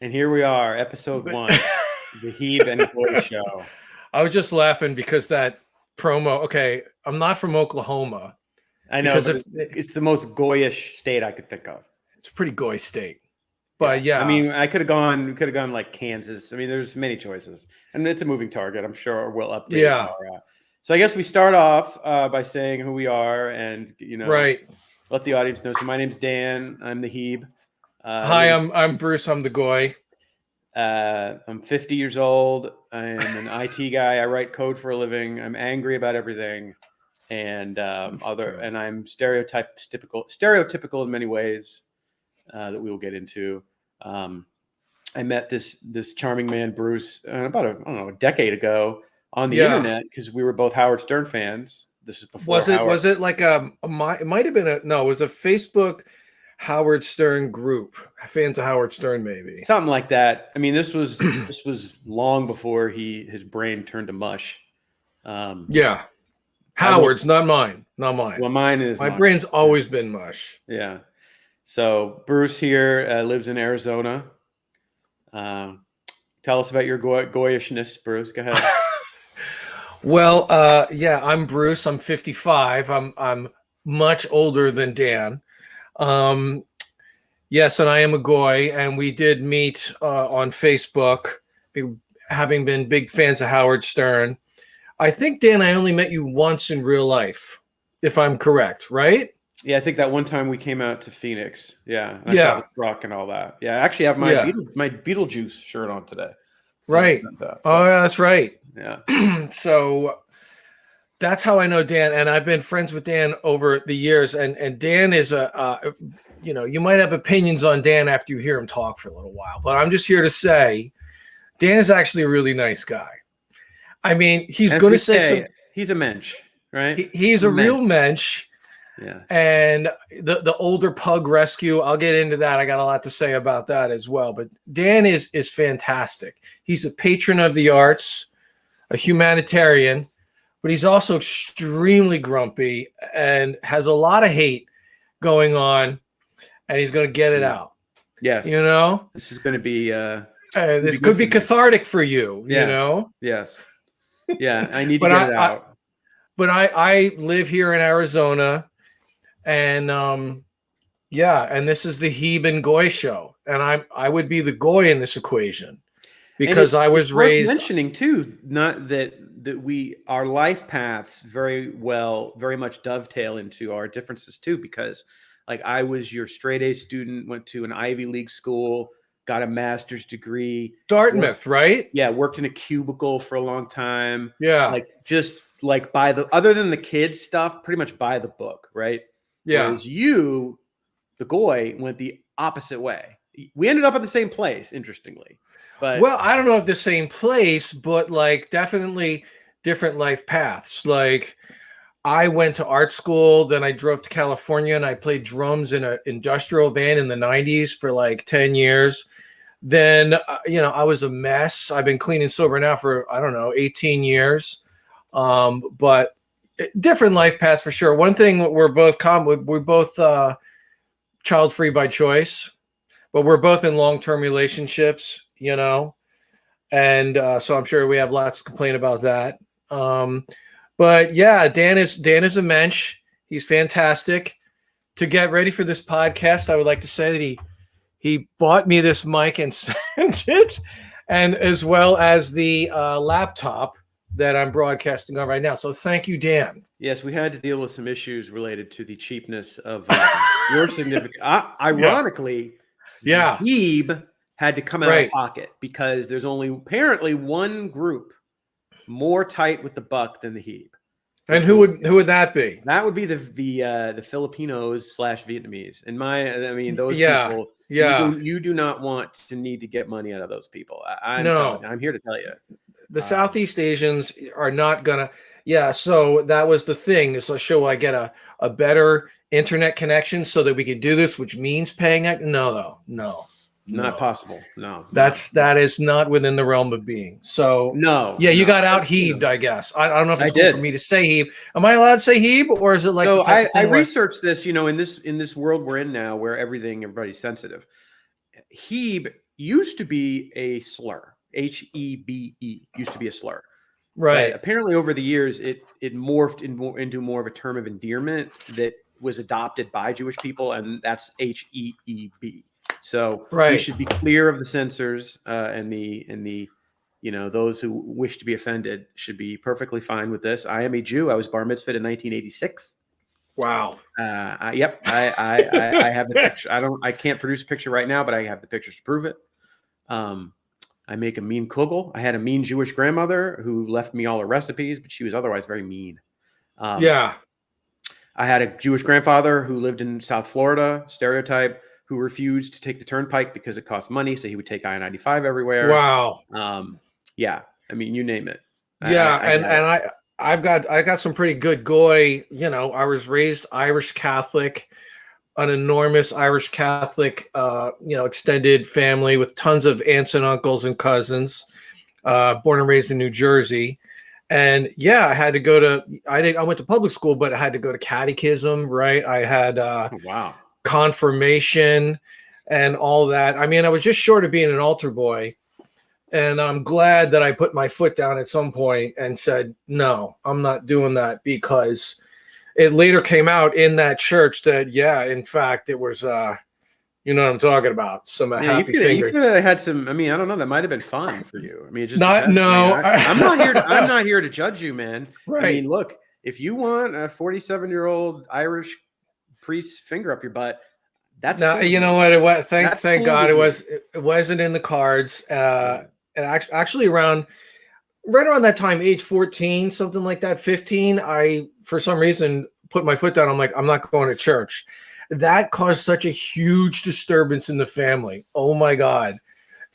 And here we are, episode But 1, the Heeb and Goy show. I was just laughing because that promo. Okay, I'm not from Oklahoma I know, because but if it's the most Goyish state I could think of. it's a pretty goy state, Yeah, but I yeah, mean, we could have gone like Kansas. I mean, there's many choices, and it's a moving target. I'm sure we'll update yeah, our. So I guess we start off by saying who we are, and right. let the audience know. So my name's Dan. I'm the Heeb. Hi, I'm Bruce. I'm the goy. I'm 50 years old. I'm an IT guy. I write code for a living. I'm angry about everything, and True. and I'm stereotypical in many ways that we will get into. Um, I met this charming man, Bruce, about a decade ago on the Yeah. internet because we were both Howard Stern fans. This is before Was it Howard. was it like it might have been a no, it was a Facebook Howard Stern group. Fans of Howard Stern, maybe. Something like that. I mean, this was long before his brain turned to mush. Um, Yeah. I won't. Howard's, not mine. Not mine. Well, mine is My mush. brain's always been mush. Yeah. So Bruce here lives in Arizona. Tell us about your goyishness, Bruce. Go ahead. Well, yeah, I'm Bruce. I'm 55. I'm much older than Dan. Um, yes, and I am a goy, and we did meet on Facebook, having been big fans of Howard Stern. I think, Dan, I only met you once in real life, if I'm correct, right? Yeah, I think that one time we came out to Phoenix. Yeah, I saw Yeah, the truck and all that. Yeah, I actually have my yeah, my Beetlejuice shirt on today. right. That, Oh, so yeah, that's right. yeah, So that's how I know Dan, and I've been friends with Dan over the years. And Dan is you might have opinions on Dan after you hear him talk for a little while, but I'm just here to say, Dan is actually a really nice guy. I mean, he's as going we to say some. say, he's a mensch, right? He's a real mensch, Yeah, and the older pug rescue. I'll get into that. I got a lot to say about that as well. But Dan is fantastic. He's a patron of the arts, a humanitarian, but he's also extremely grumpy and has a lot of hate going on, and he's going to get it out. yes. You know, This is going to be. this could be cathartic for you. You Yes, know, yes, yeah. I need to but get it out. I live here in Arizona, and yeah, and this is the Heeb and Goy show, and I would be the Goy in this equation And because I was it's worth raised. mentioning too, not that our life paths very much dovetail into our differences too, because like I was your straight A student, went to an Ivy League school, got a master's degree, worked, Dartmouth, right? worked in a cubicle for a long time, Yeah, like just like by the other than the kids stuff, pretty much by the book, right? yeah. Whereas you, the Goy, went the opposite way. We ended up at the same place, interestingly. But Well, I don't know if the same place, but like definitely different life paths. Like I went to art school, then I drove to California and I played drums in an industrial band in the 90s for like 10 years. Then I was a mess. I've been clean and sober now for I don't know, 18 years. But different life paths for sure. One thing we're both child free by choice, but we're both in long-term relationships, and so I'm sure we have lots to complain about that. But yeah, Dan is a mensch. He's fantastic. To get ready for this podcast, I would like to say that he bought me this mic and sent it, and as well as the laptop that I'm broadcasting on right now. So thank you, Dan. yes, we had to deal with some issues related to the cheapness of your significant. Yeah, Ironically, yeah, Heeb had to come out of right. pocket because there's only apparently one group more tight with the buck than the Heeb. And who would that be? That would be the Filipinos / Vietnamese. I mean, those Yeah, people. yeah. You do not want to need to get money out of those people. No, I'm here to tell you. the Southeast Asians are not gonna. Yeah, so that was the thing. So should I get a better internet connection so that we could do this, which means paying it? No, Not possible. No, that is not within the realm of being. So no. yeah, you No. got out heaved, I guess. I don't know if it's I cool did. for me to say heave. Am I allowed to say heave, or is it like So the type of I thing where, researched this, in this world we're in now, where everybody's sensitive, Heeb used to be a slur. Hebe used to be a slur. But Right. apparently, over the years, it morphed into more of a term of endearment that was adopted by Jewish people, and that's Heeb. So we Right. should be clear of the censors and the those who wish to be offended should be perfectly fine with this. I am a Jew. I was bar mitzvahed in 1986. Wow. Yep, I have the picture. I can't produce a picture right now, but I have the pictures to prove it. I make a mean kugel. I had a mean Jewish grandmother who left me all her recipes, but she was otherwise very mean. Yeah. I had a Jewish grandfather who lived in South Florida, stereotype, who refused to take the turnpike because it cost money, so he would take I-95 everywhere. Wow. Yeah, I mean, you name it. Yeah, I got it. I got some pretty good goy. I was raised Irish Catholic, an enormous Irish Catholic, extended family with tons of aunts and uncles and cousins. Born and raised in New Jersey, and yeah, I had to go to. I went to public school, but I had to go to catechism. Right, I had Oh, wow. confirmation and all that. I mean, I was just short of being an altar boy. And I'm glad that I put my foot down at some point and said, no, I'm not doing that, because it later came out in that church that, yeah, in fact, it was, you know what I'm talking about, some Yeah, happy you finger. could have had some. I mean, I don't know. That might have been fun for you. I mean, it just Not, depends. no. I mean, I'm not here. I'm not here to judge you, man. I Right. mean, look, if you want a 47-year-old Irish priest's finger up your butt, that's Now, cool with you know me. what? It was, thank That's cool God with me. it wasn't in the cards. Yeah. And actually right around that time, age 14, something like that, 15, I, for some reason, put my foot down. I'm like, I'm not going to church. That caused such a huge disturbance in the family. Oh my God.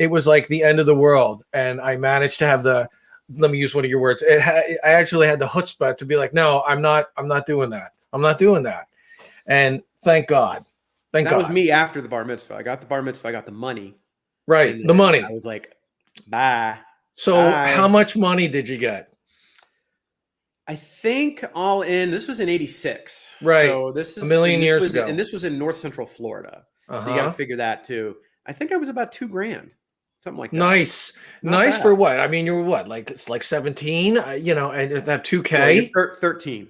It was like the end of the world. And I managed to have let me use one of your words. I actually had the chutzpah to be like, no, I'm not doing that. I'm not doing that. And thank God. Thank That was God. me after the bar mitzvah. I got the bar mitzvah. I got the money, Right. and The then money. I was like, bye. So how Bye. much money did you get? I think all in, this was in 86. Right. So this is, A million years ago. and this was in North Central Florida. So you got to Uh-huh. figure that too. I think I was about $2,000, something like that. Nice. Not Nice bad. for what? I mean, you're what? Like, it's like 17, and that 2K. Well, you're 13.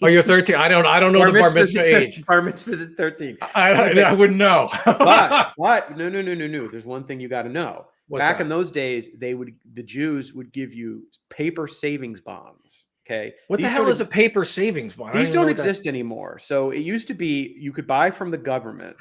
Oh, you're 13. I don't know the bar mitzvah age. Bar mitzvah is 13. I wouldn't know. but no. There's one thing you got to know. What's Back that? in those days, the Jews would give you paper savings bonds. Okay. What the hell is a paper savings bond? These don't exist anymore. So it used to be you could buy from the government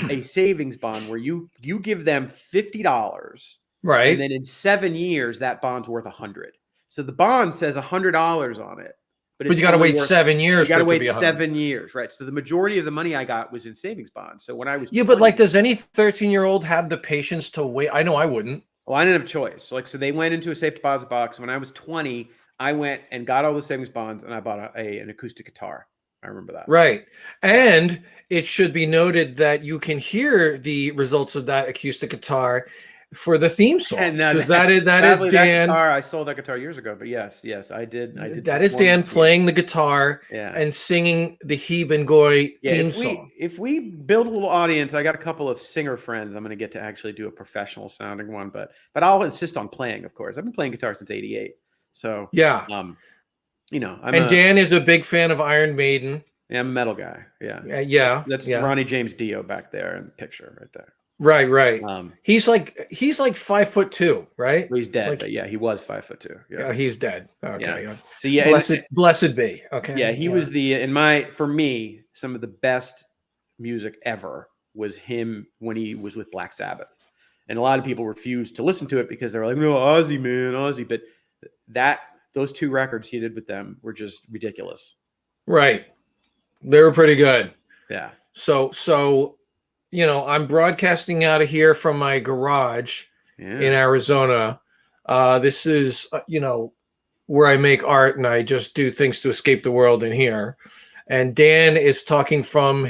a savings bond where you give them $50, Right. and then in 7 years that bond's worth $100. So the bond says $100 on it, but you got to wait 7 years. You got to for it wait to be 7 years, right? So the majority of the money I got was in savings bonds. So when I was 20, but like, does any 13-year-old have the patience to wait? I know I wouldn't. Well, I didn't have a choice. So they went into a safe deposit box. When I was 20, I went and got all the savings bonds, and I bought an acoustic guitar. I remember that. Right. And it should be noted that you can hear the results of that acoustic guitar for the theme song, because that is Dan. That guitar, I sold that guitar years ago, but yes, I did. That is Dan playing the guitar and singing the Heeb Goy theme song. If we build a little audience, I got a couple of singer friends. I'm going to get to actually do a professional sounding one, but I'll insist on playing. Of course, I've been playing guitar since '88. So yeah, Dan is a big fan of Iron Maiden. Yeah, I'm a metal guy. Yeah. That's yeah. Ronnie James Dio back there in the picture right there. Right. He's like 5'2", right? He's dead, but yeah, he was 5'2". Yeah, he's dead. Okay. Yeah. So blessed be. Okay. Yeah, he was for me, some of the best music ever was him when he was with Black Sabbath. And a lot of people refused to listen to it because they were like, no, Ozzy, man, Ozzy. But those 2 records he did with them were just ridiculous. Right. They were pretty good. Yeah. So I'm broadcasting out of here from my garage in Arizona. This is, where I make art and I just do things to escape the world in here. And Dan is talking from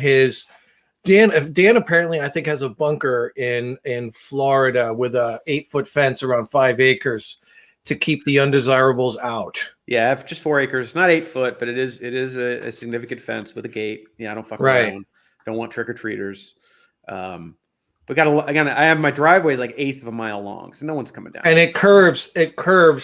Dan apparently, I think, has a bunker in Florida with a 8-foot fence around 5 acres to keep the undesirables out. Yeah, just 4 acres. It's not 8 foot, but it is a significant fence with a gate. Yeah, I don't fuck around. Don't want trick or treaters. But again, I have my driveway is like 1/8 of a mile long, so no one's coming down. And it curves,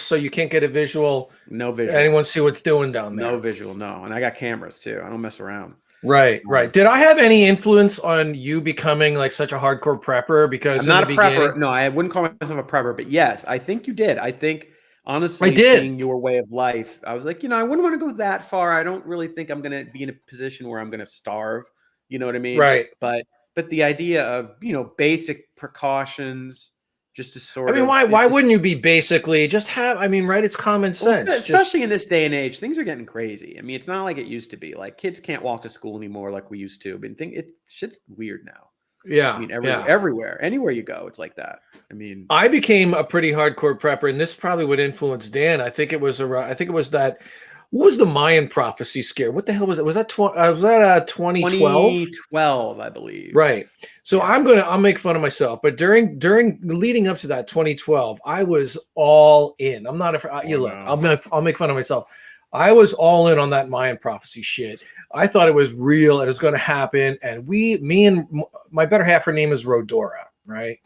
so you can't get a visual. No visual. Anyone see what's doing down there? No visual, no. And I got cameras too. I don't mess around. Right, right. Did I have any influence on you becoming like such a hardcore prepper? Because I'm not in the a prepper. beginning, No, I wouldn't call myself a prepper, but yes, I think you did. I think honestly, I did. seeing your way of life, I was like, I wouldn't want to go that far. I don't really think I'm going to be in a position where I'm going to starve. You know what I mean? Right. But the idea of, basic precautions just to sort I mean, of why wouldn't you be basically just have? I mean, right? It's common sense. Especially in this day and age, things are getting crazy. I mean, it's not like it used to be. Like kids can't walk to school anymore like we used to. I mean, shit's weird now. Yeah. I mean, everywhere, anywhere you go, it's like that. I mean, I became a pretty hardcore prepper, and this probably would influence Dan. I think it was that. What was the Mayan prophecy scare? What the hell was it? Was that 2012? 2012, I believe. Right. So yeah. I'll make fun of myself, but during leading up to that 2012, I was all in. I'm not I'll make fun of myself. I was all in on that Mayan prophecy shit. I thought it was real and it was going to happen. And me and my better half, her name is Rodora, right?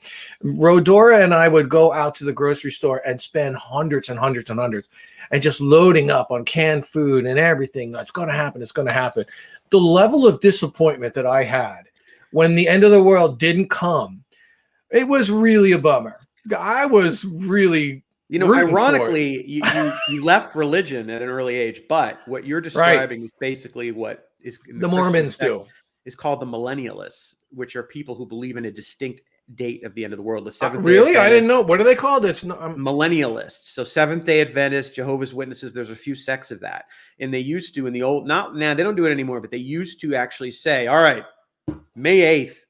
Rodora and I would go out to the grocery store and spend hundreds and hundreds and hundreds and just loading up on canned food and everything. It's going to happen. It's going to happen. The level of disappointment that I had when the end of the world didn't come, it was really a bummer. I was really, ironically, you left religion at an early age, but what you're describing is basically what is the Mormons do. Is called the millennialists, which are people who believe in a distinct date of the end of the world. The Seventh Day really? Adventist, I didn't know. What are they called? It's not millennialists. So Seventh Day Adventists, Jehovah's Witnesses. There's a few sects of that, and they used to in the old. Not now, they don't do it anymore, but they used to actually say, "All right, May 8th,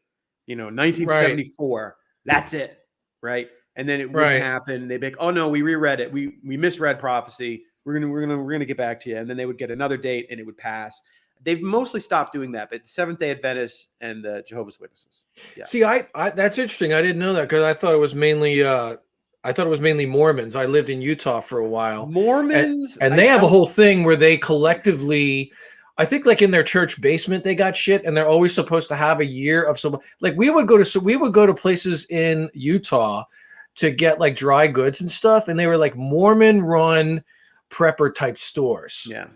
1974. Right. That's it, right?" And then it would happen. They'd be like, "Oh no, we reread it. We misread prophecy. We're gonna get back to you." And then they would get another date, and it would pass. They've mostly stopped doing that, but Seventh Day Adventists and the Jehovah's Witnesses. Yeah. See, I that's interesting. I didn't know that because I thought it was mainly Mormons. I lived in Utah for a while. Mormons, and they have a whole thing where they collectively, I think, like in their church basement, they got shit, and they're always supposed to have a year of some. Like we would go to places in Utah to get like dry goods and stuff, and they were like Mormon-run prepper type stores. Yeah.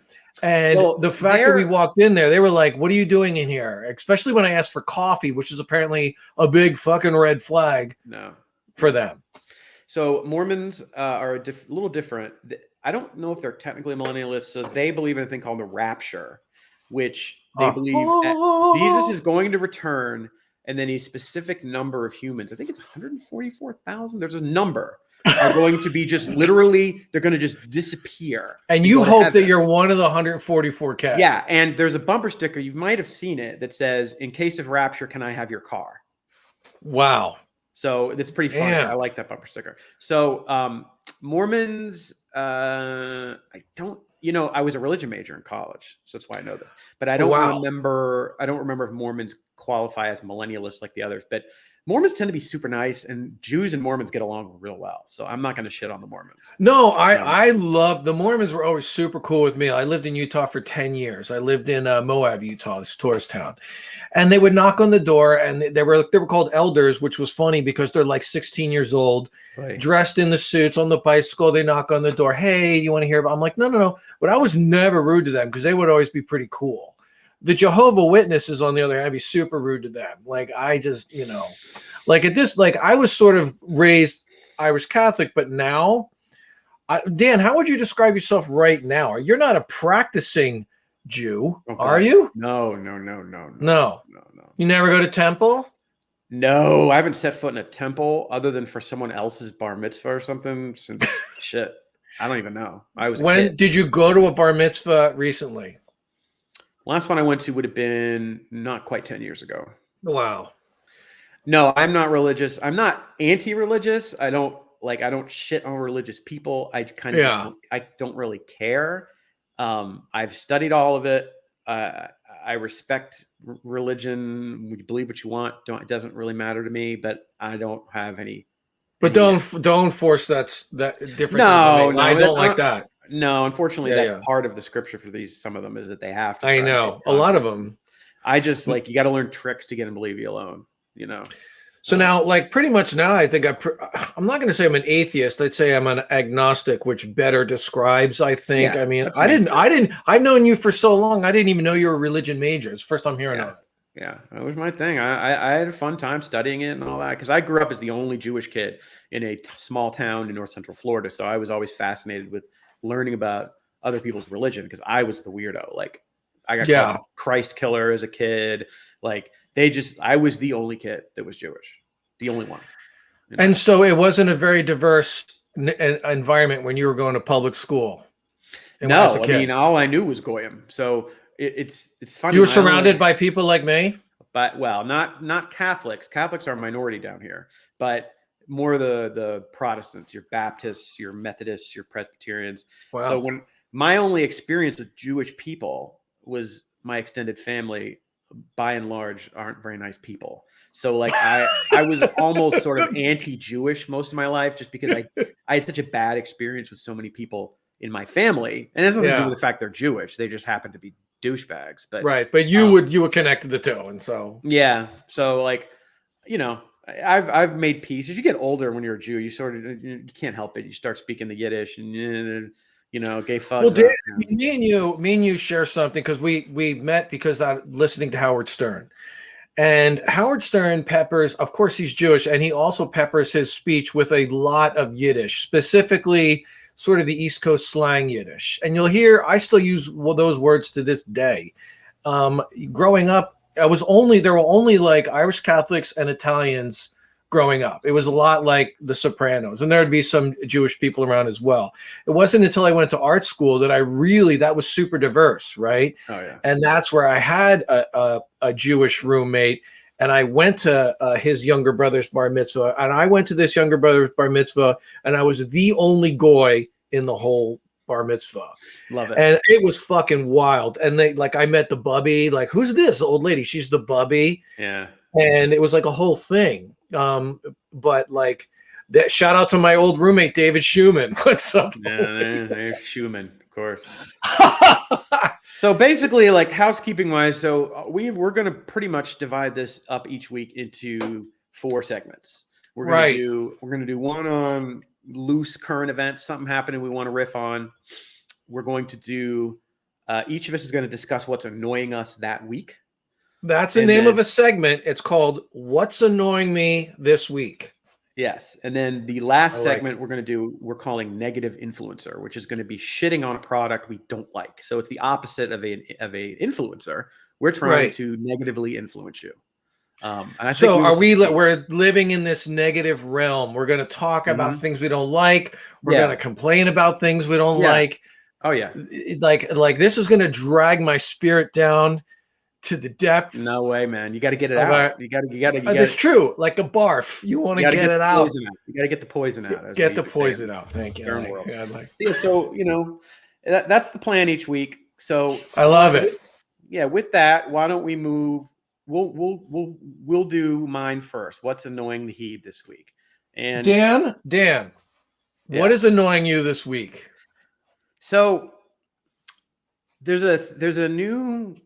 And the fact that we walked in there, they were like, "What are you doing in here?" Especially when I asked for coffee, which is apparently a big fucking red flag for them. So Mormons are a little different. I don't know if they're technically millennialists. So they believe in a thing called the rapture, which they believe that Jesus is going to return, and then a specific number of humans, I think it's 144,000. There's a number. Are going to be just literally, they're going to just disappear. And you hope that you're one of the 144K. Yeah. And there's a bumper sticker, you might have seen it, that says, "In case of rapture, can I have your car?" Wow. So it's pretty funny. I like that bumper sticker. So Mormons, I was a religion major in college, so that's why I know this. But I don't remember if Mormons qualify as millennialists like the others. But Mormons tend to be super nice, and Jews and Mormons get along real well. So I'm not going to shit on the Mormons. No, I love the Mormons. Were always super cool with me. I lived in Utah for 10 years. I lived in Moab, Utah, this tourist town, and they would knock on the door, and they were called elders, which was funny because they're like 16 years old, dressed in the suits on the bicycle. They knock on the door. "Hey, you want to hear about?" I'm like, no. But I was never rude to them because they would always be pretty cool. The Jehovah Witnesses, on the other hand, I'd be super rude to them. Like I just, like at this, like I was sort of raised Irish Catholic, but now, Dan, how would you describe yourself right now? You're not a practicing Jew, are you? No. You never go to temple? No, I haven't set foot in a temple other than for someone else's bar mitzvah or something since shit. I don't even know. When did you go to a bar mitzvah recently? Last one I went to would have been not quite 10 years ago. Wow. No, I'm not religious. I'm not anti-religious. I don't shit on religious people. I kind of I don't really care. I've studied all of it. I respect religion. You believe what you want. It doesn't really matter to me, but I don't have any. But don't force that difference. No, I don't like that. No, unfortunately, that's part of the scripture for some of them is that they have to. I know a lot of them. I just you got to learn tricks to get them to leave you alone. So now, like pretty much now, I think I'm not going to say I'm an atheist. I'd say I'm an agnostic, which better describes. I think. I Yeah, mean, that's me too. I've known you for so long. I didn't even know you were a religion major. It's the first time hearing Yeah. of it. Yeah, that was my thing. I had a fun time studying it and all that because I grew up as the only Jewish kid in a small town in North Central Florida. So I was always fascinated with learning about other people's religion because I was the weirdo. Like I got called Yeah. the Christ killer as a kid. Like I was the only kid that was Jewish, the only one in my And life. so it wasn't a very diverse environment when you were going to public school and as a No, I kid. mean all I knew was goyim. So it's funny. You were My surrounded only by people like me. but well, not Catholics. Catholics are a minority down here, but more the Protestants, your Baptists, your Methodists, your Presbyterians. So Wow. when my only experience with Jewish people was my extended family, by and large, aren't very nice people. So like I was almost sort of anti-Jewish most of my life just because I had such a bad experience with so many people in my family, and it has nothing to do with Yeah. the fact they're Jewish. They just happen to be douchebags. But Right. But um, you would connect to the two, and so yeah. So like, you know, I've made peace. As you get older, when you're a Jew, you sort of you can't help it. You start speaking the Yiddish, and gay well, fuds Dan, up. me and you share something because we met because I'm listening to Howard Stern. And Howard Stern peppers, of course, he's Jewish, and he also peppers his speech with a lot of Yiddish, specifically sort of the East Coast slang Yiddish. And you'll hear, I still use those words to this day. Growing up, there were only like Irish Catholics and Italians growing up. It was a lot like The Sopranos, and there would be some Jewish people around as well. It wasn't until I went to art school that that was super diverse, right? Oh yeah. And that's where I had a Jewish roommate, and I went to his younger brother's bar mitzvah, and I went to this younger brother's bar mitzvah, and I was the only goy in the whole bar mitzvah. Love it. And it was fucking wild. And I met the bubby, like, who's this? The old lady. She's the bubby. Yeah. And it was like a whole thing. But like that, shout out to my old roommate, David Schumann. What's up? Yeah, there's Schumann, of course. So basically, like housekeeping wise, so we're going to pretty much divide this up each week into 4 segments. We're going to do one on loose current events, something happening we want to riff on. We're going to do each of us is going to discuss what's annoying us that week. That's the name of a segment. It's called What's Annoying Me This Week. Yes. And then the last segment we're calling negative influencer, which is going to be shitting on a product we don't like. So it's the opposite of a influencer. We're trying to negatively influence you. And I think we're living in this negative realm. We're going to talk about things we don't like. We're going to complain about things we don't like. Oh yeah. Like this is going to drag my spirit down to the depths. No way, man. You got to get it out. You got to. It's true. Like a barf. You want to get it out. You got to get the poison out. Get the poison out. Thank you. So that's the plan each week. So I love it. Yeah. With that, why don't we move? We'll do mine first. What's annoying the Heeb this week? And Dan, what is annoying you this week? So there's a new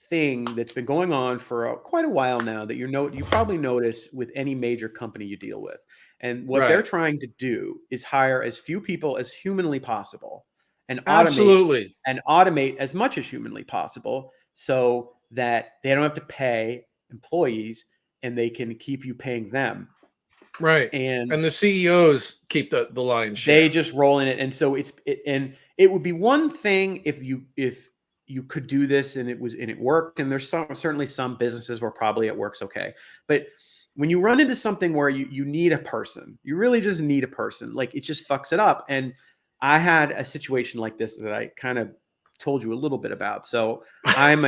thing that's been going on for quite a while now that you probably notice with any major company you deal with. And what they're trying to do is hire as few people as humanly possible and automate as much as humanly possible so that they don't have to pay employees and they can keep you paying them. Right. And the CEOs keep the lion's share. They just roll in it. And so it would be one thing if you could do this and it worked. And there's certainly some businesses where probably it works okay. But when you run into something where you need a person, you really just need a person, like it just fucks it up. And I had a situation like this that I kind of told you a little bit about. So I'm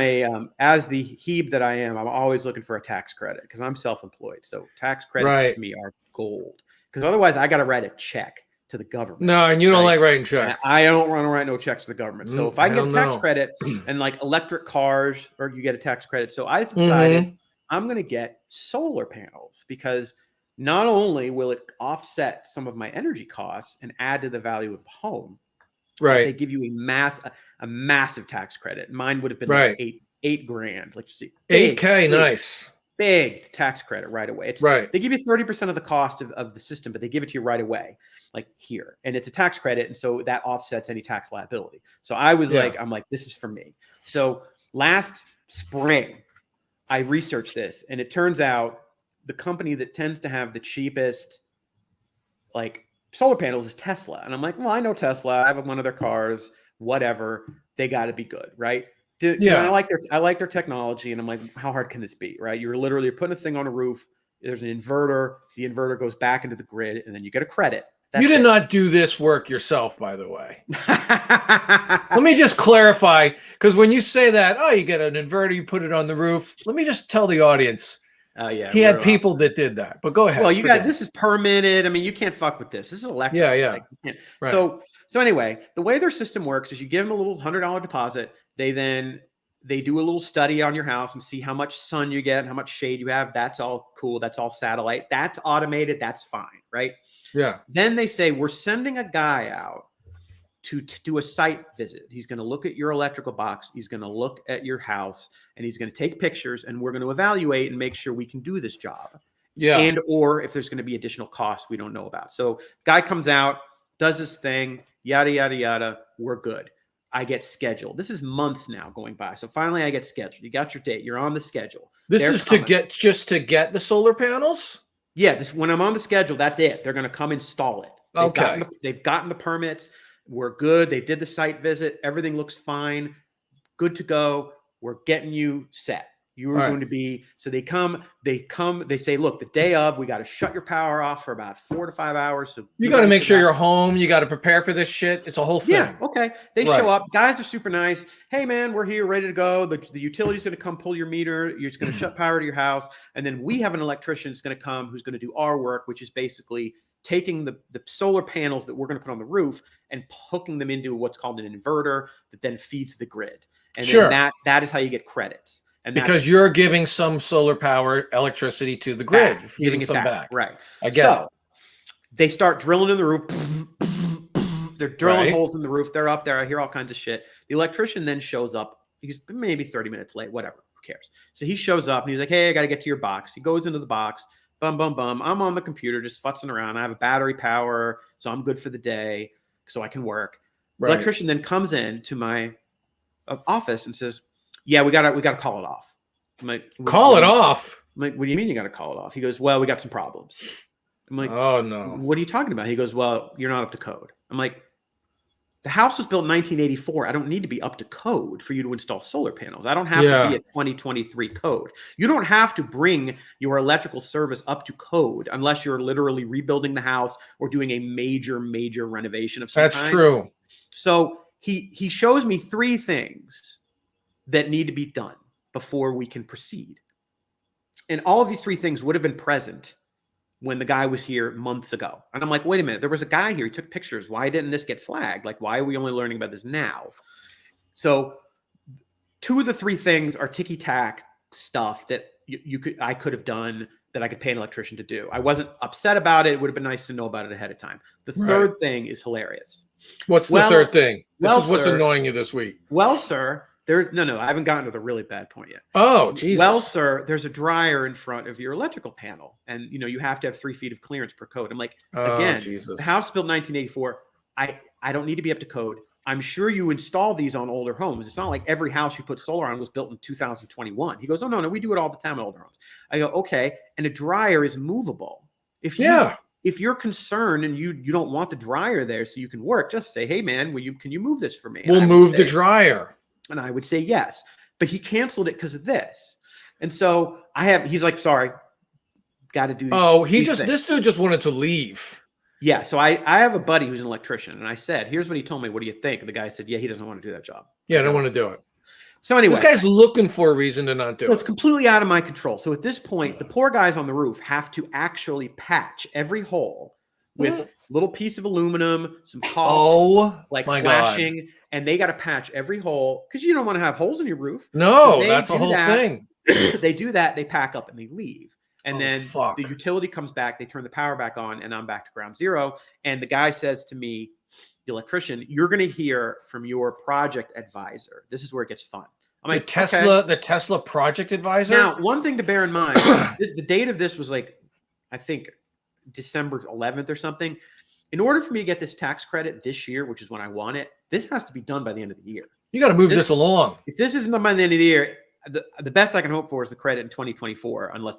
as the Heeb that I am, I'm always looking for a tax credit because I'm self-employed. So tax credits to me are gold because otherwise I got to write a check to the government. No, and you don't like writing checks. I don't want to write no checks to the government. So if I get a tax credit and like electric cars, or you get a tax credit. So I decided I'm going to get solar panels because not only will it offset some of my energy costs and add to the value of the home, they give you a massive tax credit. Mine would have been like $8,000. Let's see, $8K, nice. big tax credit right away. Right. They give you 30% of the cost of the system, but they give it to you right away, like here. And it's a tax credit. And so that offsets any tax liability. So I was Yeah. I'm like, this is for me. So last spring, I researched this, and it turns out the company that tends to have the cheapest like solar panels is Tesla. And I'm like, well, I know Tesla. I have one of their cars, whatever. They got to be good, right? I Yeah. like their technology, and I'm like, how hard can this be, right? You're literally putting a thing on a roof. There's an inverter. The inverter goes back into the grid, and then you get a credit. You That's did it. not do this work yourself, by the way. Let me just clarify, because when you say that, oh, you get an inverter, you put it on the roof. Let me just tell the audience, Oh yeah, he had people that did that. But go ahead. well, this is permitted. I mean, you can't fuck with this. This is electric. Yeah, yeah. Like, you can't. Right. So anyway, the way their system works is you give them a little $100 deposit. They do a little study on your house and see how much sun you get and how much shade you have. That's all cool. That's all satellite. That's automated. That's fine, right? Yeah. Then they say, we're sending a guy out to do a site visit. He's going to look at your electrical box. He's going to look at your house, and he's going to take pictures, and we're going to evaluate and make sure we can do this job. Yeah. And or if there's going to be additional costs we don't know about. So guy comes out, does his thing, yada, yada, yada. We're good. I get scheduled. This is months now going by. So finally I get scheduled. You got your date. You're on the schedule. This is to get the solar panels? Yeah, when I'm on the schedule, that's it. They're going to come install it. They've gotten the permits. We're good. They did the site visit. Everything looks fine. Good to go. We're getting you set. You were going to be, so they come, they say, look, the day of, we got to shut your power off for about 4 to 5 hours. So you got to make sure you're home. You got to prepare for this shit. It's a whole thing. Yeah. Okay. They show up. Guys are super nice. Hey man, we're here ready to go. The utility's going to come pull your meter. You're just going to shut power to your house. And then we have an electrician that's going to come who's going to do our work, which is basically taking the solar panels that we're going to put on the roof and hooking them into what's called an inverter that then feeds the grid. And then that is how you get credits. And because you're giving some solar power electricity to the grid, giving it back. Right. I get it. They start drilling in the roof. They're drilling holes in the roof. They're up there. I hear all kinds of shit. The electrician then shows up. He's maybe 30 minutes late, whatever. Who cares? So he shows up and he's like, hey, I got to get to your box. He goes into the box. Bum, bum, bum. I'm on the computer just futzing around. I have a battery power, so I'm good for the day, so I can work. The electrician then comes in to my office and says, yeah, we got to call it off. I'm like, call it off? I'm like, what do you mean you got to call it off? He goes, well, we got some problems. I'm like, oh no. What are you talking about? He goes, well, you're not up to code. I'm like, the house was built in 1984. I don't need to be up to code for you to install solar panels. I don't have to be a 2023 code. You don't have to bring your electrical service up to code unless you're literally rebuilding the house or doing a major renovation of some kind. That's true. So he shows me 3 things that need to be done before we can proceed. And all of these 3 things would have been present when the guy was here months ago. And I'm like, wait a minute, there was a guy here. He took pictures. Why didn't this get flagged? Like, why are we only learning about this now? So 2 of the 3 things are ticky-tack stuff that I could have done that I could pay an electrician to do. I wasn't upset about it. It would have been nice to know about it ahead of time. The third thing is hilarious. What's the third thing? This is what's annoying you this week. Well, sir, no, I haven't gotten to the really bad point yet. Oh, Jesus. Well, sir, there's a dryer in front of your electrical panel, and you have to have 3 feet of clearance per code. I'm like, again, the house built 1984. I don't need to be up to code. I'm sure you install these on older homes. It's not like every house you put solar on was built in 2021. He goes, oh no, we do it all the time on older homes. I go, okay, and a dryer is movable. If you're concerned and you don't want the dryer there so you can work, just say, hey man, can you move this for me? We'll move the dryer. And I would say yes, but he canceled it because of this. And so he's like, sorry, got to do these things. This dude just wanted to leave. Yeah. So I have a buddy who's an electrician, and I said, here's what he told me. What do you think? And the guy said, yeah, he doesn't want to do that job. Yeah, I don't want to do it. So anyway, this guy's looking for a reason to not do it. It's completely out of my control. So at this point, the poor guys on the roof have to actually patch every hole with little piece of aluminum, some caulk, flashing. God. And they got to patch every hole because you don't want to have holes in your roof. No, so that's a whole thing. They do that. They pack up and they leave. And then the utility comes back. They turn the power back on, and I'm back to ground zero. And the guy says to me, the electrician, you're going to hear from your project advisor. This is where it gets fun. I'm like, okay. The Tesla project advisor. Now, one thing to bear in mind, the date of this was like, I think December 11th or something. In order for me to get this tax credit this year, which is when I want it, this has to be done by the end of the year. You got to move this along. If this isn't done by the end of the year, the best I can hope for is the credit in 2024, unless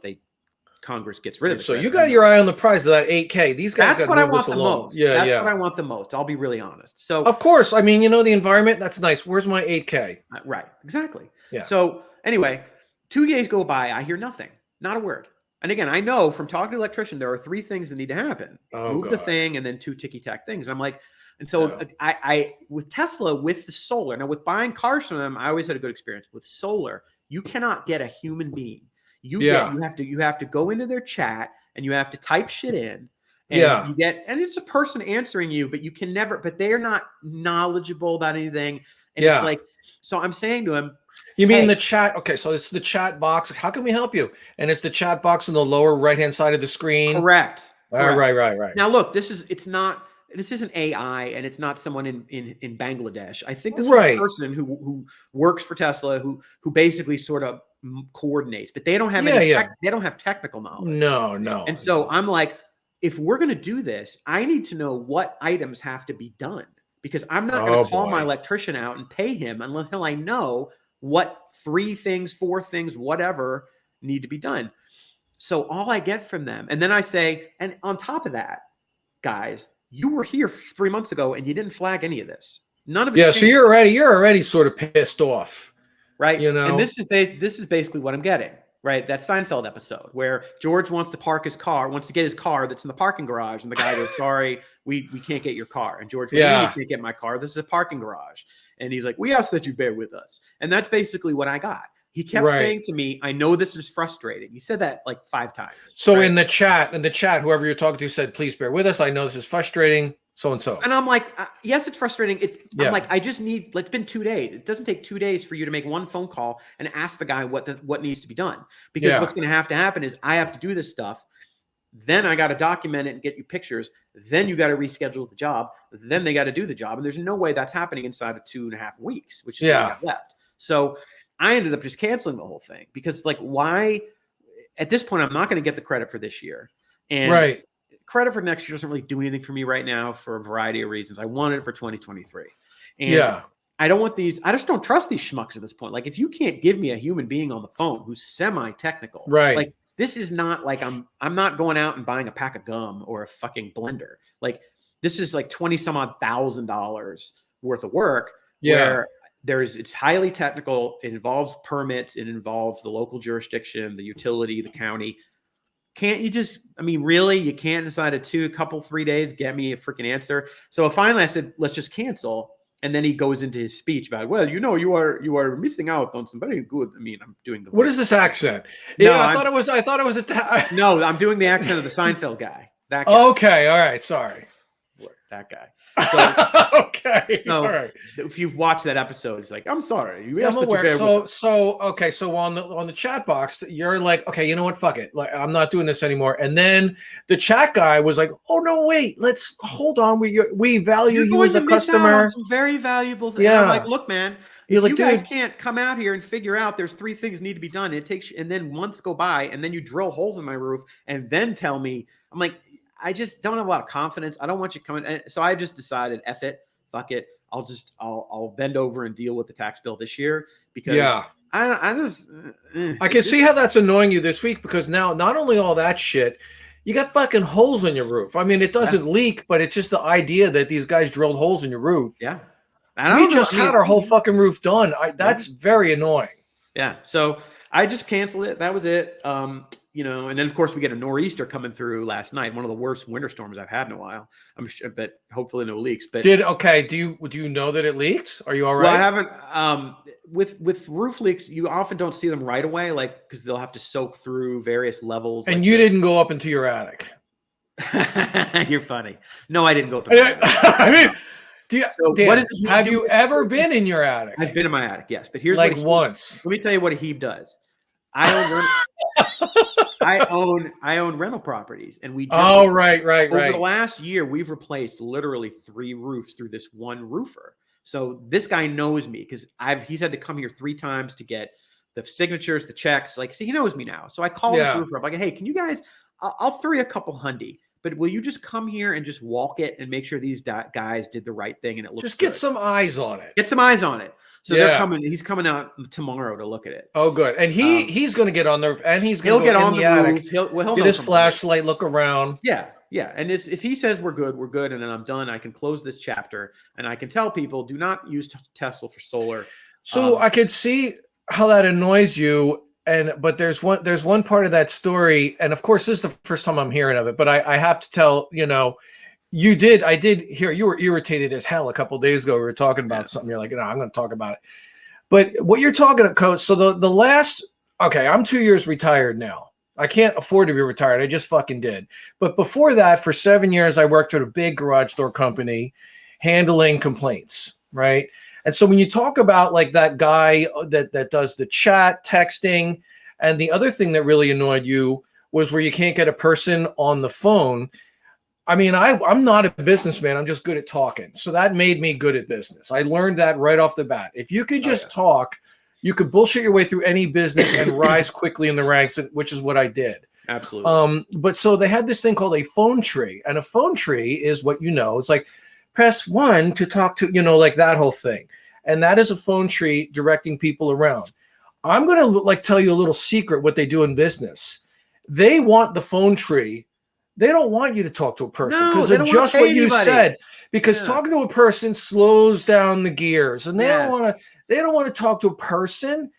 Congress gets rid of it. So you got your eye on the prize of that 8K. These guys got to move this along. Most. Yeah, that's what I want the most. I'll be really honest. So of course, I mean, the environment, that's nice. Where's my 8K? Right, exactly. Yeah. So anyway, 2 days go by, I hear nothing, not a word. And again, I know from talking to an electrician, there are 3 things that need to happen. Move the thing, and then 2 ticky-tack things. I'm like, and so I with Tesla, with the solar, now with buying cars from them, I always had a good experience. With solar, you cannot get a human being. You have to go into their chat and you have to type shit in. And and it's a person answering you, but you can never, but they're not knowledgeable about anything. And it's like, so I'm saying to him, you mean the chat? Okay, so it's the chat box. How can we help you? And it's the chat box on the lower right-hand side of the screen. Correct. Right. Now look, this isn't AI, and it's not someone in Bangladesh. I think this is a person who works for Tesla, who basically sort of coordinates, but they don't have they don't have technical knowledge. No. And so I'm like, if we're going to do this, I need to know what items have to be done, because I'm not going to call my electrician out and pay him until I know what 3 things, 4 things, whatever need to be done. So all I get from them, and then I say, and on top of that, guys, you were here 3 months ago and you didn't flag any of this. None of it. Yeah, so you're already sort of pissed off, right? And this is basically what I'm getting. Right, that Seinfeld episode where George wants to get his car that's in the parking garage, and the guy goes, "Sorry, we can't get your car." And George, you can't get my car. This is a parking garage. And he's like, "We ask that you bear with us." And that's basically what I got. He kept saying to me, "I know this is frustrating." He said that like 5 times. So in the chat, whoever you're talking to said, "Please bear with us. I know this is frustrating." So and so. And I'm like, yes, it's frustrating. I'm like, I just need, it's been 2 days. It doesn't take 2 days for you to make one phone call and ask the guy what needs to be done. Because what's going to happen is I have to do this stuff. Then I got to document it and get you pictures. Then you got to reschedule the job. Then they got to do the job. And there's no way that's happening inside of 2.5 weeks, which is what I have left. So I ended up just canceling the whole thing, because like, why at this point, I'm not going to get the credit for this year. And credit for next year doesn't really do anything for me right now for a variety of reasons. I wanted it for 2023. And I don't want these, I just don't trust these schmucks at this point. Like, if you can't give me a human being on the phone who's semi-technical, like, this is not like I'm not going out and buying a pack of gum or a fucking blender. Like, this is like 20 some odd $1,000 worth of work where it's highly technical. It involves permits. It involves the local jurisdiction, the utility, the county. Can't you just, I mean, really, you can't decide a 3 days, get me a freaking answer? So finally I said, let's just cancel. And then he goes into his speech about, well, you are missing out on some very good. I mean, I'm doing the. What is this accent? No, I thought it was a. No, I'm doing the accent of the Seinfeld guy. That guy. Okay, all right, sorry. That guy. So, okay. So all right. If you've watched that episode, it's like, I'm sorry. I'm aware. So on the chat box, you're like, okay, you know what? Fuck it. Like, I'm not doing this anymore. And then the chat guy was like, oh no, wait, let's hold on. We value you as a customer. Some very valuable things. Yeah. I'm like, look, man, if you guys can't come out here and figure out there's 3 things need to be done, it takes, and then months go by, and then you drill holes in my roof, and then tell me, I'm like, I just don't have a lot of confidence. I don't want you coming. So I just decided, F it, fuck it. I'll bend over and deal with the tax bill this year, because I can see how that's annoying you this week, because now not only all that shit, you got fucking holes in your roof. I mean, it doesn't leak, but it's just the idea that these guys drilled holes in your roof. Yeah. We just had our whole fucking roof done. That's very annoying. Yeah. So I just canceled it. That was it. And then of course we get a nor'easter coming through last night, one of the worst winter storms I've had in a while. I'm sure, but hopefully no leaks. But do you know that it leaked? Are you all right? Well, I haven't. With roof leaks, you often don't see them right away, like, because they'll have to soak through various levels. And you didn't go up into your attic. You're funny. No, I didn't go up into my attic. I mean, have you ever been in your attic? I've been in my attic, yes. But here's like once. Let me tell you what Heeb does. I own rental properties, and we right. Over the last year, we've replaced literally 3 roofs through this one roofer. So this guy knows me because he's had to come here 3 times to get the signatures, the checks. Like, see, he knows me now. So I call this roofer up like, hey, can you guys? I'll throw you a couple hundy, but will you just come here and just walk it and make sure these guys did the right thing and it looks just good? get some eyes on it. Get some eyes on it. So they're coming. He's coming out tomorrow to look at it. Oh, good. And he's going to get on there, and he'll get on the roof. attic. He'll get his flashlight, look around. Yeah. And if he says we're good, and then I'm done, I can close this chapter, and I can tell people do not use Tesla for solar. So I could see how that annoys you, but there's one part of that story, and of course this is the first time I'm hearing of it, but I have to tell I did hear you were irritated as hell a couple of days ago. We were talking about something. You're like, no, I'm going to talk about it. But what you're talking about, Coach, so the last, I'm 2 years retired now. I can't afford to be retired. I just fucking did. But before that, for 7 years, I worked at a big garage door company handling complaints, right? And so when you talk about like that guy that does the chat, texting, and the other thing that really annoyed you was where you can't get a person on the phone. I mean, I'm not a businessman. I'm just good at talking. So that made me good at business. I learned that right off the bat. If you could just talk, you could bullshit your way through any business and rise quickly in the ranks, which is what I did. Absolutely. But so they had this thing called a phone tree. And a phone tree is what it's like press 1 to talk to, like that whole thing. And that is a phone tree directing people around. I'm going to tell you a little secret what they do in business. They want the phone tree. They don't want you to talk to a person because of just what you said. Because talking to a person slows down the gears, and they don't want to talk to a person.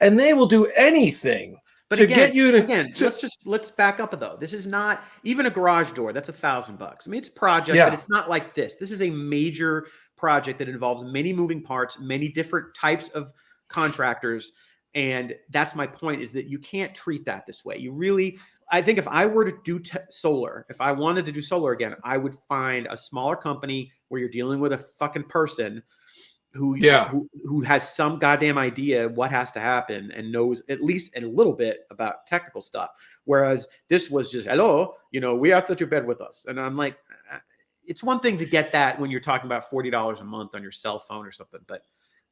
And they will do anything to get you to. Let's back up though. This is not even a garage door. That's $1,000. I mean, it's a project, but it's not like this. This is a major project that involves many moving parts, many different types of contractors, and that's my point. Is that you can't treat that this way. I think if I were to do solar, if I wanted to do solar again, I would find a smaller company where you're dealing with a fucking person who has some goddamn idea what has to happen and knows at least a little bit about technical stuff. Whereas this was just, hello, we asked that you bed with us. And I'm like, it's one thing to get that when you're talking about $40 a month on your cell phone or something, but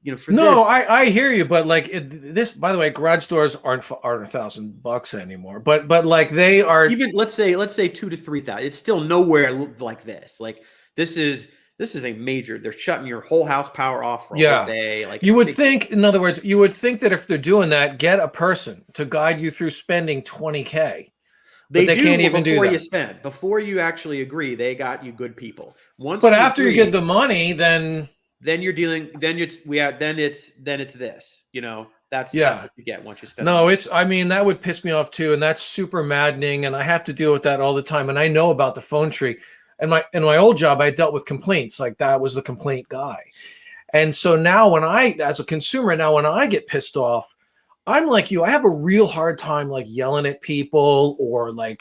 I hear you, but this, by the way, garage doors aren't $1,000 anymore, but like they are even let's say $2,000 to $3,000. It's still nowhere like this. Like this is a major. They're shutting your whole house power off for all day. Like you would think, in other words, you would think that if they're doing that, get a person to guide you through spending $20K. They can't even do that. Before you actually agree, they got you good people. After you get the money, then you're dealing. Then it's this. That's what you get once you spend. No, that would piss me off too, and that's super maddening. And I have to deal with that all the time. And I know about the phone tree. And in my old job, I dealt with complaints. Like that was the complaint guy. And so now, as a consumer, when I get pissed off, I'm like you. I have a real hard time yelling at people or I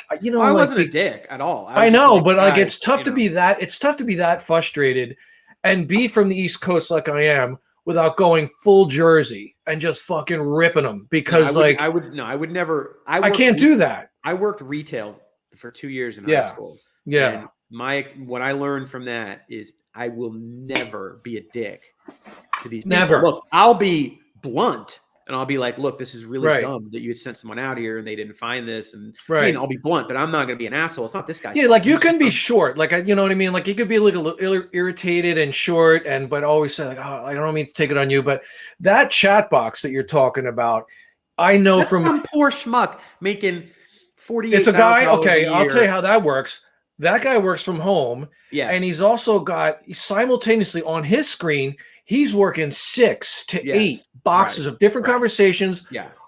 wasn't a dick at all. I know, but it's tough to be that. It's tough to be that frustrated and be from the East Coast like I am without going full Jersey and just fucking ripping them because I would never. I can't do that. I worked retail for 2 years in high school. Yeah. And what I learned from that is I will never be a dick to these never. People. Look, I'll be blunt. And I'll be like, look, this is really dumb that you had sent someone out here and they didn't find this. And I'll be blunt, but I'm not going to be an asshole. It's not this guy. Yeah, you can be short. You know what I mean? You could be a little irritated and short, but always say, I don't mean to take it on you. But that chat box that you're talking about, I know That's from some poor schmuck making $48,000 it's a guy. Okay, I'll tell you how that works. That guy works from home. Yes. And he's also got simultaneously on his screen, he's working 6 to 8 boxes of different conversations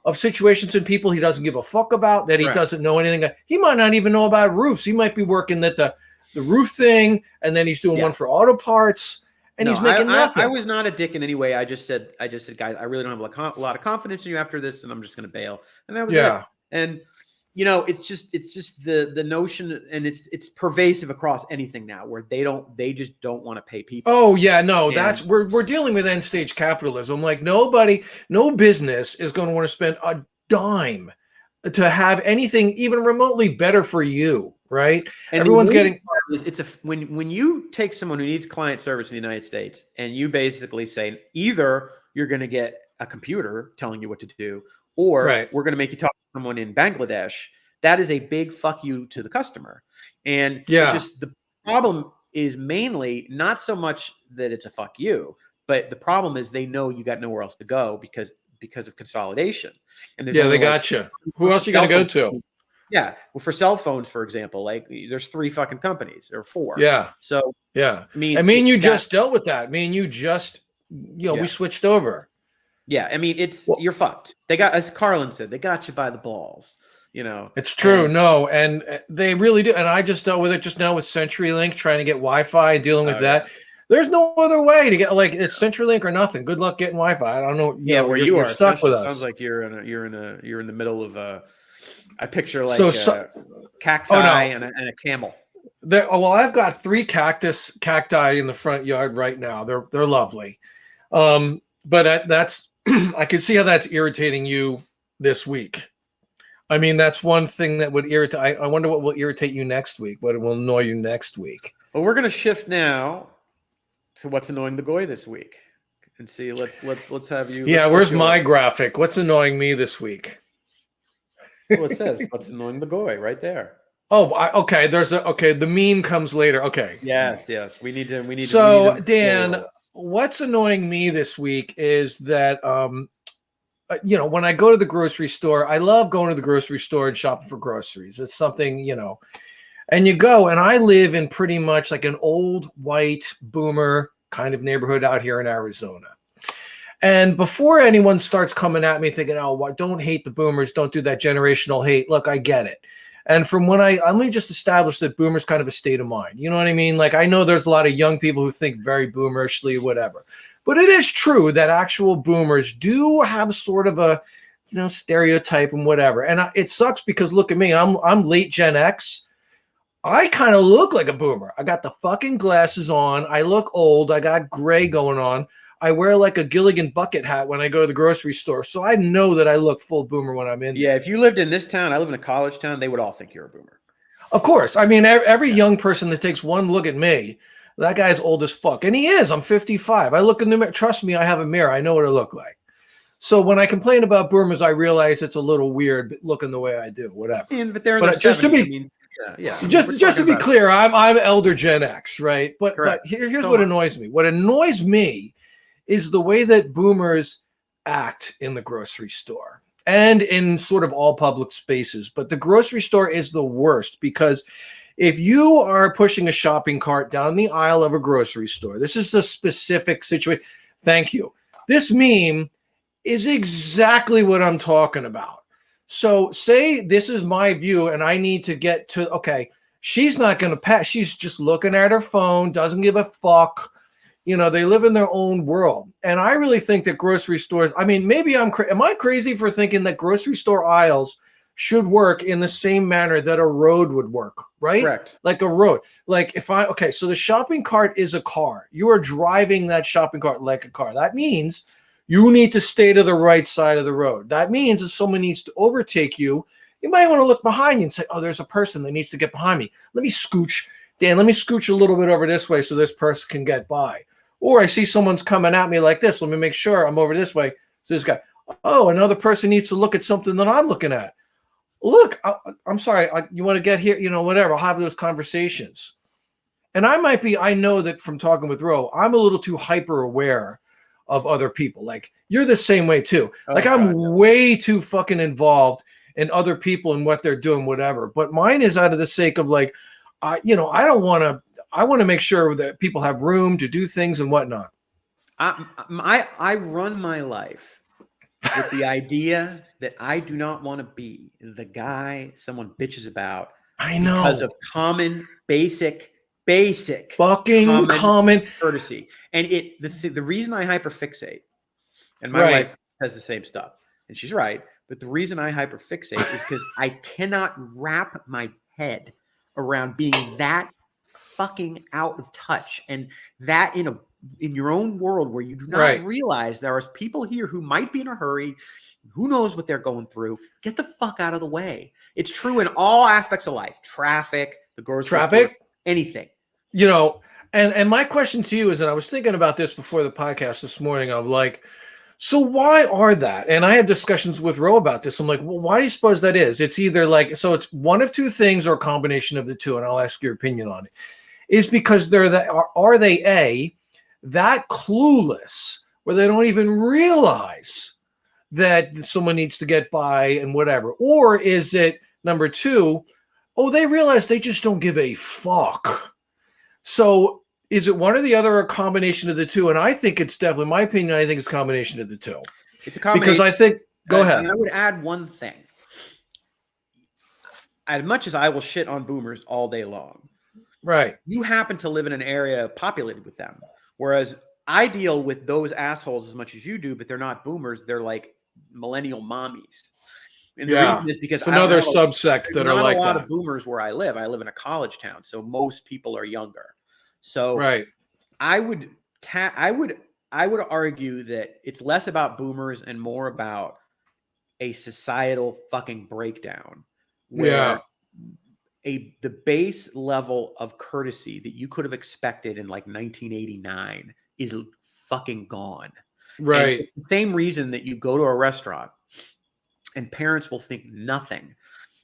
of situations and people he doesn't give a fuck about, that he doesn't know anything. He might not even know about roofs. He might be working at the roof thing, and then he's doing one for auto parts, and he's making nothing. I was not a dick in any way. I just said, guys, I really don't have a lot of confidence in you after this, and I'm just going to bail. And that was it. And it's just the notion, and it's pervasive across anything now, where they just don't want to pay people. Oh yeah, no, we're dealing with end stage capitalism. No business is going to want to spend a dime to have anything even remotely better for you. right? And the Everyone's amazing getting part is when you take someone who needs client service in the United States and you basically say either you're going to get a computer telling you what to do, or right. we're going to make you talk to someone in Bangladesh, that is a big fuck you to the customer. And it Yeah. just, the problem is mainly not so much that it's a fuck you, but the problem is they know you got nowhere else to go because of consolidation. And there's Yeah, they only like got you. Who else are you cell going to go phone to? yeah. Well, for cell phones, for example, like there's 3 fucking companies or 4. Yeah. So, Yeah. I mean, And me and you that just dealt with that. Me and you just, we yeah. switched over. Yeah. I mean, Well, you're fucked. They got, as Carlin said, they got you by the balls, it's true. and No, and they really do. And I just dealt with it just now with CenturyLink, trying to get Wi-Fi, dealing with oh yeah. that. There's no other way to get, like, it's CenturyLink or nothing. Good luck getting Wi-Fi. I don't know. Yeah, where you You're are, stuck with especially sounds us. like you're in the middle of I picture So, like a oh cacti no, and a camel. well, I've got 3 cacti in the front yard right now. They're lovely. But that's I can see how that's irritating you this week. I mean, that's one thing that would irritate. I wonder what will irritate you next week. What will annoy you next week? Well, we're gonna shift now to what's annoying the goy this week, and see. Let's have you. Yeah, Let's put where's you my on. graphic? What's annoying me this week? Well, it says what's annoying the goy right there. Oh, okay. Okay. The meme comes later. Okay. Yes. We need So, to Dan, roll. what's annoying me this week is that when I go to the grocery store, I love going to the grocery store and shopping for groceries. It's something, and you go, and I live in pretty much like an old white boomer kind of neighborhood out here in Arizona. And before anyone starts coming at me thinking, oh, don't hate the boomers, don't do that generational hate. Look, I get it. And from when let me just establish that boomers kind of a state of mind. You know what I mean? Like, I know there's a lot of young people who think very boomerishly, whatever. But it is true that actual boomers do have sort of a, stereotype and whatever. And it sucks because look at me, I'm late Gen X. I kind of look like a boomer. I got the fucking glasses on. I look old. I got gray going on. I wear like a Gilligan bucket hat when I go to the grocery store. So I know that I look full boomer when I'm in there. Yeah, if you lived in this town, I live in a college town, they would all think you're a boomer. Of course. I mean, every young person that takes one look at me, that guy's old as fuck. And he is. I'm 55. I look in the mirror. Trust me, I have a mirror. I know what I look like. So when I complain about boomers, I realize it's a little weird looking the way I do, whatever. But they're in their just 70s. to be, I mean, yeah. just to be clear, I'm elder Gen X, right? But here's So what annoys me. What annoys me is the way that boomers act in the grocery store and in sort of all public spaces. But the grocery store is the worst because if you are pushing a shopping cart down the aisle of a grocery store, this is the specific situation. Thank you. This meme is exactly what I'm talking about. So say this is my view and I need to get to, okay, she's not going to pass. She's just looking at her phone, doesn't give a fuck. They live in their own world. And I really think that grocery stores, I mean, maybe am I crazy for thinking that grocery store aisles should work in the same manner that a road would work, right? correct. Like a road. Like so the shopping cart is a car. You are driving that shopping cart like a car. That means you need to stay to the right side of the road. That means if someone needs to overtake you, you might want to look behind you and say, oh, there's a person that needs to get behind me. Let me scooch a little bit over this way so this person can get by. Or I see someone's coming at me like this. Let me make sure I'm over this way. So this guy, oh, another person needs to look at something that I'm looking at. Look, I'm sorry. You want to get here, whatever. I'll have those conversations. And I know that from talking with Ro, I'm a little too hyper aware of other people. Like you're the same way too. I'm way too fucking involved in other people and what they're doing, whatever. But mine is out of the sake of like, I want to make sure that people have room to do things and whatnot. I run my life with the idea that I do not want to be the guy someone bitches about. I know. Because of basic fucking common courtesy. And the reason I hyperfixate, and my wife has the same stuff, and she's right, but the reason I hyperfixate is because I cannot wrap my head around being that fucking out of touch and that in a in your own world where you do not Right. realize there are people here who might be in a hurry. Who knows what they're going through? Get the fuck out of the way. It's true in all aspects of life. Traffic, the grocery store, Traffic. anything. You know, and my question to you is, and I was thinking about this before the podcast this morning. I'm like, so why are that? And I had discussions with Ro about this. I'm like, well, why do you suppose that is? It's either like, so it's one of two things or a combination of the two, and I'll ask your opinion on it. Is because are they that clueless where they don't even realize that someone needs to get by and whatever? Or is it number two, oh, they realize they just don't give a fuck. So is it one or the other or a combination of the two? And I think it's definitely, in my opinion, I think it's a combination of the two. It's a combination. Because I think, go ahead. I would add one thing. As much as I will shit on boomers all day long, right? You happen to live in an area populated with them. Whereas I deal with those assholes as much as you do, but they're not boomers. They're like millennial mommies. And the reason is because it's another subsect that are like a lot of boomers where I live. I live in a college town, so most people are younger. So I would argue that it's less about boomers and more about a societal fucking breakdown. Where the base level of courtesy that you could have expected in like 1989 is fucking gone. Right. And it's the same reason that you go to a restaurant and parents will think nothing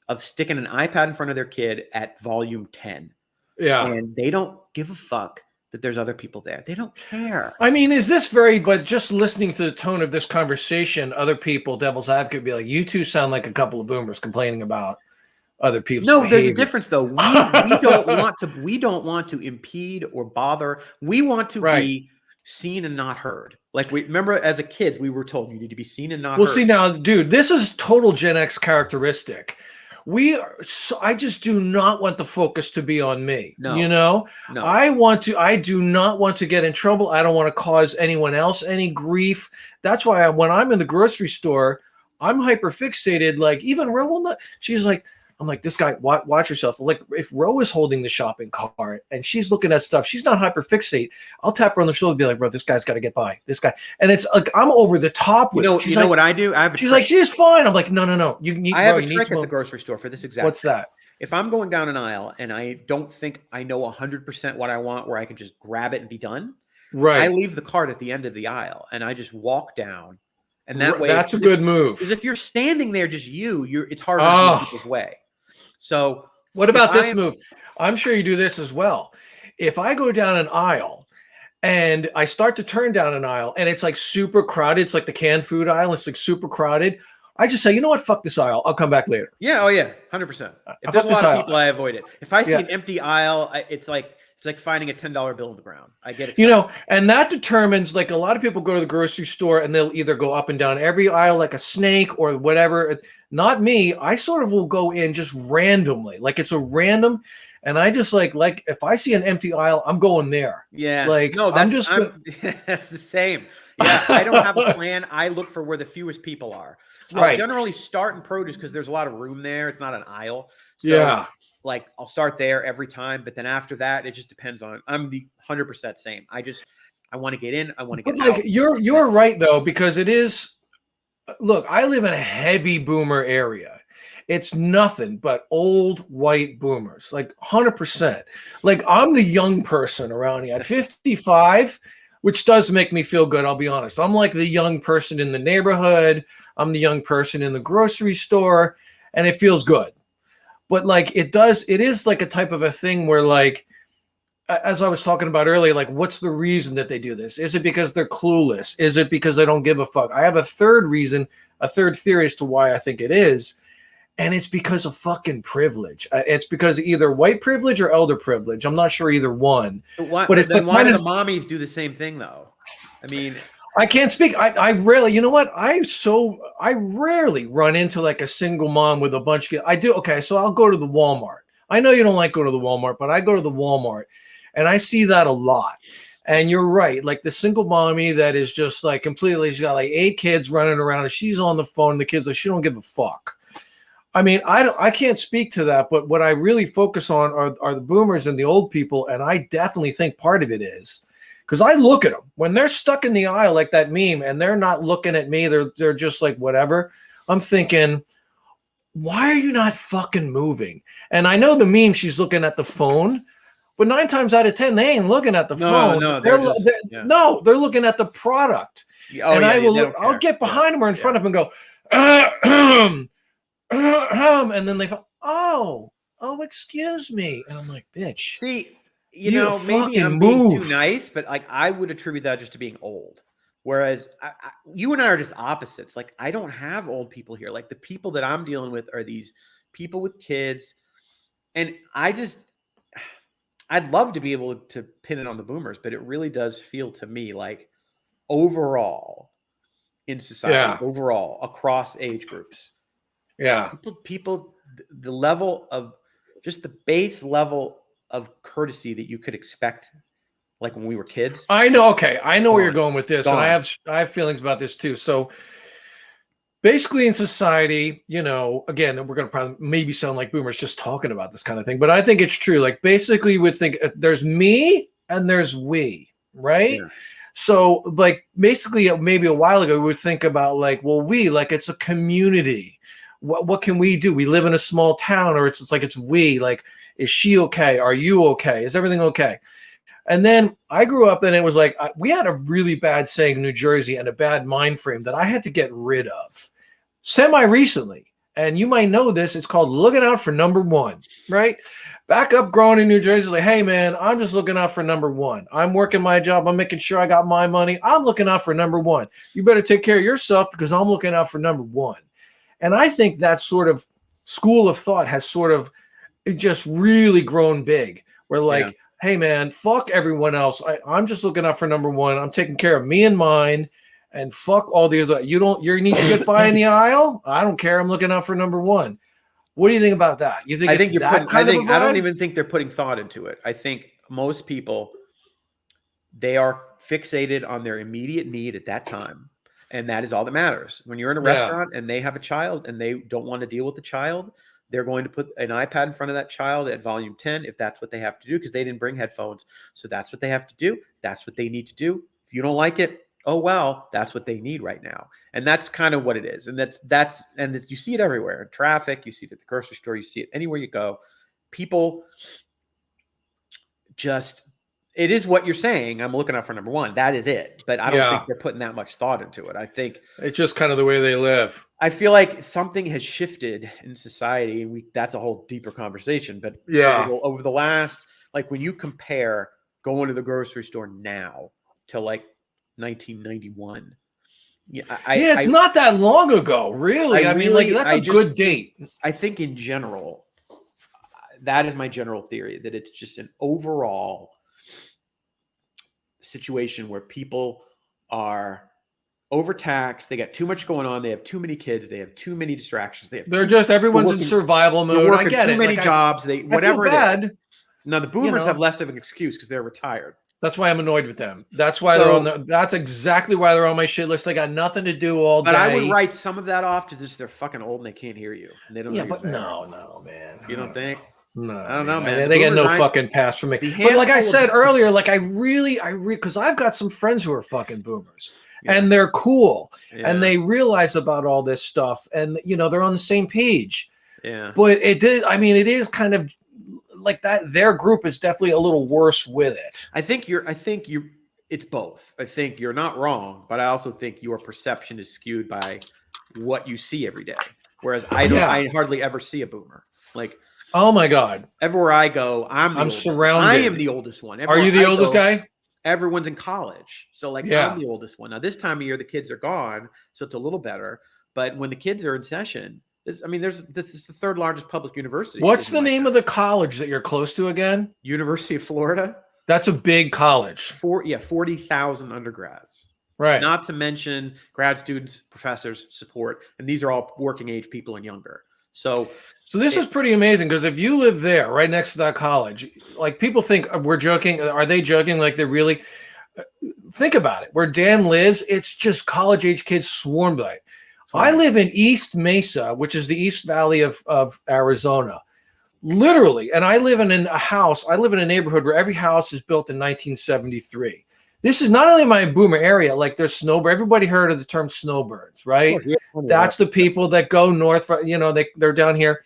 of sticking an iPad in front of their kid at volume 10. Yeah. And they don't give a fuck that there's other people there. They don't care. I mean, but just listening to the tone of this conversation, other people, devil's advocate, be like, you two sound like a couple of boomers complaining about other people's behavior. There's a difference though. We don't want to impede or bother. We want to be seen and not heard. Like we remember as a kid, we were told you need to be seen and not heard. Well, see now, dude, this is total Gen X characteristic. I just do not want the focus to be on me. No. You know, no. I do not want to get in trouble. I don't want to cause anyone else any grief. That's why when I'm in the grocery store, I'm hyper fixated. Like even Ro will not, she's like, I'm like, this guy, watch yourself. Like if Ro is holding the shopping cart and she's looking at stuff, she's not hyper fixate. I'll tap her on the shoulder and be like, bro, this guy's got to get by. This guy. And it's like, I'm over the top with it. You know what I do? She's like, she's fine. I'm like, no. I have a trick at the grocery store for this exact What's that? If I'm going down an aisle and I don't think I know 100% what I want where I can just grab it and be done, I leave the cart at the end of the aisle and I just walk down. And that way, that's a good move. Because if you're standing there just it's hard to move people's way. So what about this move? I'm sure you do this as well. If I go down an aisle and I start to turn down an aisle and it's like super crowded, it's like the canned food aisle, it's like super crowded. I just say, you know what? Fuck this aisle. I'll come back later. Yeah. Oh yeah. 100%. If there's a lot of people, I avoid it. If I see an empty aisle, it's like finding a $10 bill on the ground. I get it. You know, and that determines, like a lot of people go to the grocery store and they'll either go up and down every aisle like a snake or whatever. Not me. I sort of will go in just randomly. Like it's a random. And I just like if I see an empty aisle, I'm going there. Yeah. Like, no, that's the same. Yeah. I don't have a plan. I look for where the fewest people are. I'll generally start in produce because there's a lot of room there. It's not an aisle. So like I'll start there every time, but then after that, it just depends on. I'm the 100% same. I want to get in. I want to get out. Like you're right though, because it is. Look, I live in a heavy boomer area. It's nothing but old white boomers, like 100%. Like I'm the young person around here at 55, which does make me feel good. I'll be honest. I'm like the young person in the neighborhood. I'm the young person in the grocery store, and it feels good. But like it is like a type of a thing where like, as I was talking about earlier, like what's the reason that they do this? Is it because they're clueless? Is it because they don't give a fuck? I have a third reason, a third theory as to why I think it is. And it's because of fucking privilege. It's because of either white privilege or elder privilege. I'm not sure either one. But it's like, why do the mommies do the same thing though? I mean, I can't speak. I rarely, you know what? I rarely run into like a single mom with a bunch of kids. I do. Okay. So I'll go to the Walmart. I know you don't like going to the Walmart, but I go to the Walmart and I see that a lot. And you're right. Like the single mommy that is just like completely, she's got like 8 kids running around and she's on the phone. The kids, like, she don't give a fuck. I mean, I can't speak to that, but what I really focus on are the boomers and the old people. And I definitely think part of it is because I look at them when they're stuck in the aisle like that meme, and they're not looking at me. They're just like whatever. I'm thinking, why are you not fucking moving? And I know the meme, she's looking at the phone, but 9 times out of 10, they ain't looking at the phone. No, they're looking at the product. Oh, and I'll get behind them or in front of them and go, and then they go, oh, excuse me. And I'm like, bitch. See, maybe I'm being too nice, but like I would attribute that just to being old. Whereas you and I are just opposites. Like I don't have old people here. Like the people that I'm dealing with are these people with kids. And I'd love to be able to pin it on the boomers, but it really does feel to me like overall in society, overall across age groups. Yeah. People, the level of just the base level of courtesy that you could expect like when we were kids. I know. Okay. I know where you're going with this. And I have feelings about this too. So basically in society, again, we're going to probably maybe sound like boomers just talking about this kind of thing, but I think it's true. Like basically we think there's me and there's we, right? Yeah. So like basically maybe a while ago, we would think about like, well, we, like it's a community. What can we do? We live in a small town, or it's like, it's we, like, is she okay? Are you okay? Is everything okay? And then I grew up and it was like, we had a really bad saying in New Jersey and a bad mind frame that I had to get rid of semi-recently. And you might know this. It's called looking out for number one, right? Back up growing in New Jersey, like, hey, man, I'm just looking out for number one. I'm working my job. I'm making sure I got my money. I'm looking out for number one. You better take care of yourself because I'm looking out for number one. And I think that sort of school of thought has sort of just really grown big. Where like, hey, man, fuck everyone else. I'm just looking out for number one. I'm taking care of me and mine. And fuck all these. You need to get by in the aisle. I don't care. I'm looking out for number one. What do you think about that? You think I don't even think they're putting thought into it. I think most people, they are fixated on their immediate need at that time. And that is all that matters. When you're in a restaurant and they have a child and they don't want to deal with the child, they're going to put an iPad in front of that child at volume 10 if that's what they have to do, because they didn't bring headphones. So that's what they have to do. That's what they need to do. If you don't like it, oh, well, that's what they need right now. And that's kind of what it is. And you see it everywhere in traffic. You see it at the grocery store. You see it anywhere you go. People just, it is what you're saying. I'm looking out for number one. That is it. But I don't think they're putting that much thought into it. I think it's just kind of the way they live. I feel like something has shifted in society. And that's a whole deeper conversation. But over the last, like when you compare going to the grocery store now to like 1991. It's not that long ago, really. I mean, like that's a good date. I think in general, that is my general theory, that it's just an overall situation where people are overtaxed. They got too much going on. They have too many kids. They have too many distractions. Everyone's in survival mode. I get it. Too many jobs. Whatever it is. Now the boomers have less of an excuse because they're retired. That's why I'm annoyed with them. That's why that's exactly why they're on my shit list. They got nothing to do all day. But I would write some of that off to just they're fucking old and they can't hear you. And they don't. Yeah, but no, man. You don't think? No, I don't know, man. They get no fucking pass from me. But like I said earlier, like I because I've got some friends who are fucking boomers, and they're cool, and they realize about all this stuff, and they're on the same page. Yeah. But it is kind of like that. Their group is definitely a little worse with it. I think it's both. I think you're not wrong, but I also think your perception is skewed by what you see every day. Whereas I hardly ever see a boomer. Like, oh my God. Everywhere I go, I'm surrounded. I am the oldest one. Are you the oldest guy? Everyone's in college. So like I'm the oldest one. Now this time of year, the kids are gone. So it's a little better. But when the kids are in session, this is the third largest public university. What's the name of the college that you're close to again? University of Florida. That's a big college. 40,000 undergrads. Right. Not to mention grad students, professors, support. And these are all working age people and younger. So this is pretty amazing, because if you live there right next to that college, like people think we're joking. Are they joking? Like they're really think about it. Where Dan lives, it's just college age kids swarmed by it. I live in East Mesa, which is the East Valley of Arizona, literally. And I live in a house. I live in a neighborhood where every house is built in 1973. this is not only my boomer area, like there's snowbird. Everybody heard of the term snowbirds, right? course, yeah, plenty of That's that. the people that go north, you know, they're down here.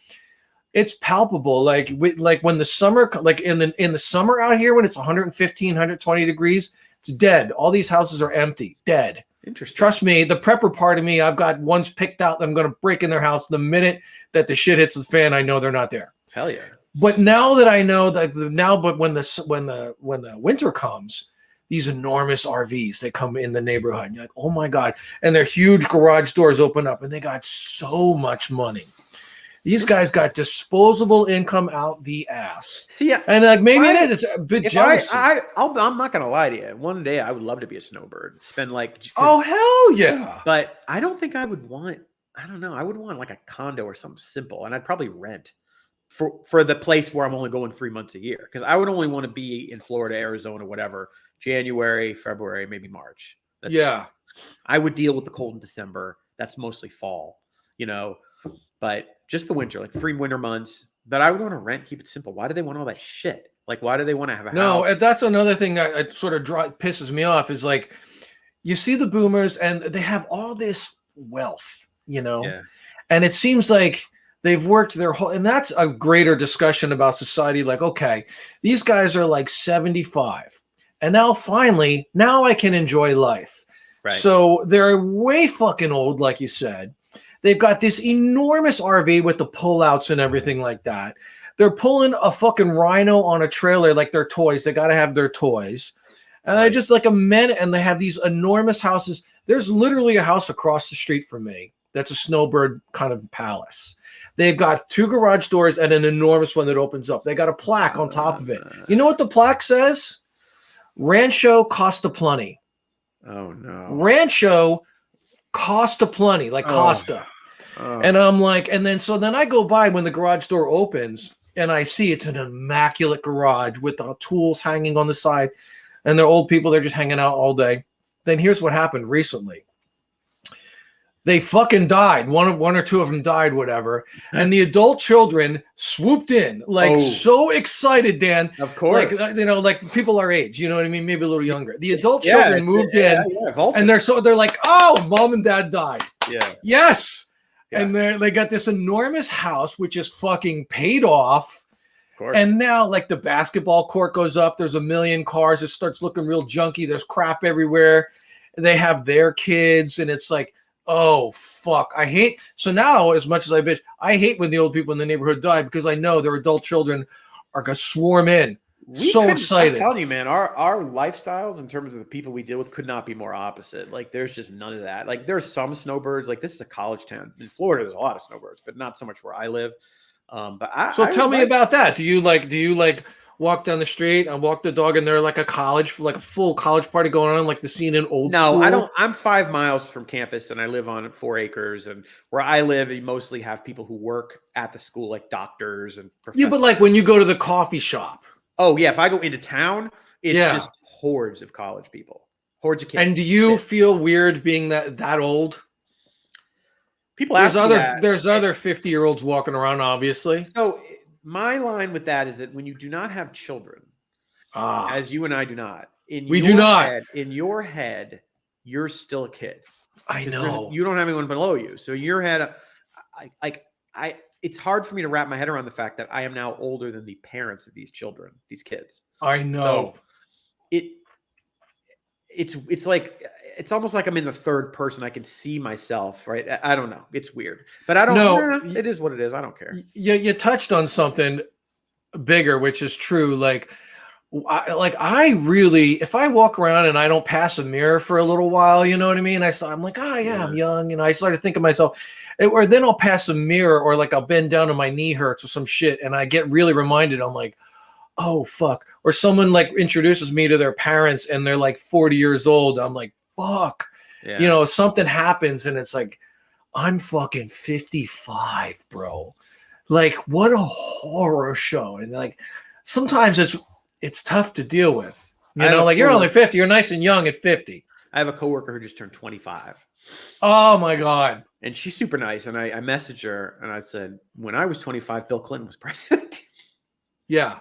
It's palpable. Like like when the summer, like in the summer out here, when it's 115, 120 degrees, it's dead. All these houses are empty, dead. Interesting. Trust me, the prepper part of me, I've got ones picked out. I'm going to break in their house the minute that the shit hits the fan. I know they're not there. Hell yeah. But now that I know that but when the winter comes, these enormous RVs, they come in the neighborhood. And you're like, oh my God. And their huge garage doors open up and they got so much money. These guys got disposable income out the ass. See, and like maybe it's a bit jealous. I'm not gonna lie to you. One day I would love to be a snowbird. Spend like, oh hell yeah. But I don't think I would want. I don't know. I would want like a condo or something simple, and I'd probably rent for the place where I'm only going 3 months a year, because I would only want to be in Florida, Arizona, whatever, January, February, maybe March. That's yeah. it. I would deal with the cold in December. That's mostly fall, you know, but just the winter, like 3 winter months. But I would want to rent, keep it simple. Why do they want all that shit? Like, why do they want to have a house? No, that's another thing that sort of pisses me off is like, you see the boomers and they have all this wealth, you know, Yeah. and it seems like they've worked their whole, and that's a greater discussion about society. Like, okay, these guys are like 75 and now finally, now I can enjoy life. Right. So they're way fucking old, like you said. They've got this enormous RV with the pullouts and everything like that. They're pulling a fucking rhino on a trailer like they're toys. They got to have their toys. And I just like a men, and they have these enormous houses. There's literally a house across the street from me that's a snowbird kind of palace. They've got 2 garage doors and an enormous one that opens up. They got a plaque on top of it. You know what the plaque says? Rancho Costa Plenty. Oh no. Rancho Costa Plenty, like Costa. Oh. And I'm like, and then so then I go by when the garage door opens and I see it's an immaculate garage with the tools hanging on the side, and they're old people, they're just hanging out all day. Then here's what happened recently. They fucking died. One or two of them died, whatever. And the adult children swooped in, like so excited, Dan. Of course. Like, you know, like people our age, you know what I mean? Maybe a little younger. The adult children moved in, and they're like, oh, mom and dad died. Yeah. Yes. Yeah. And they got this enormous house, which is fucking paid off. Of course. And now, like, the basketball court goes up. There's a million cars. It starts looking real junky. There's crap everywhere. They have their kids, and it's like, oh, fuck. I hate. So now, as much as I bitch, I hate when the old people in the neighborhood die, because I know their adult children are going to swarm in. So excited. I'm telling you, man, our lifestyles in terms of the people we deal with could not be more opposite. Like, there's just none of that. Like, there's some snowbirds. Like, this is a college town. In Florida, there's a lot of snowbirds, but not so much where I live. Tell me about that. Do you like walk down the street and walk the dog, and they're like a full college party going on, like the scene in Old School? No, I don't. I'm 5 miles from campus, and I live on 4 acres. And where I live, you mostly have people who work at the school, like doctors and professors. Yeah, but like when you go to the coffee shop. Oh yeah, if I go into town, it's just hordes of college people, hordes of kids. And do you feel weird being that old? People ask me that. There's other 50-year-olds walking around, obviously. So my line with that is that when you do not have children, as you and I do not, in your head, you're still a kid. I know. You don't have anyone below you, so your head, it's hard for me to wrap my head around the fact that I am now older than the parents of these children, these kids. I know. So it's like, it's almost like I'm in the third person. I can see myself, right? I don't know. It's weird, but I don't know. It is what it is. I don't care. You touched on something bigger, which is true. Like I really, if I walk around and I don't pass a mirror for a little while, you know what I mean? I'm like, oh yeah, I'm young. And I started thinking to myself, or then I'll pass a mirror, or like I'll bend down and my knee hurts or some shit. And I get really reminded, I'm like, oh fuck. Or someone like introduces me to their parents and they're like 40 years old. I'm like, fuck. Yeah. You know, something happens and it's like, I'm fucking 55, bro. Like, what a horror show. And like, sometimes it's tough to deal with. You know, like you're only 50. You're nice and young at 50. I have a coworker who just turned 25. Oh my God. And she's super nice. And I messaged her and I said, when I was 25, Bill Clinton was president. Yeah.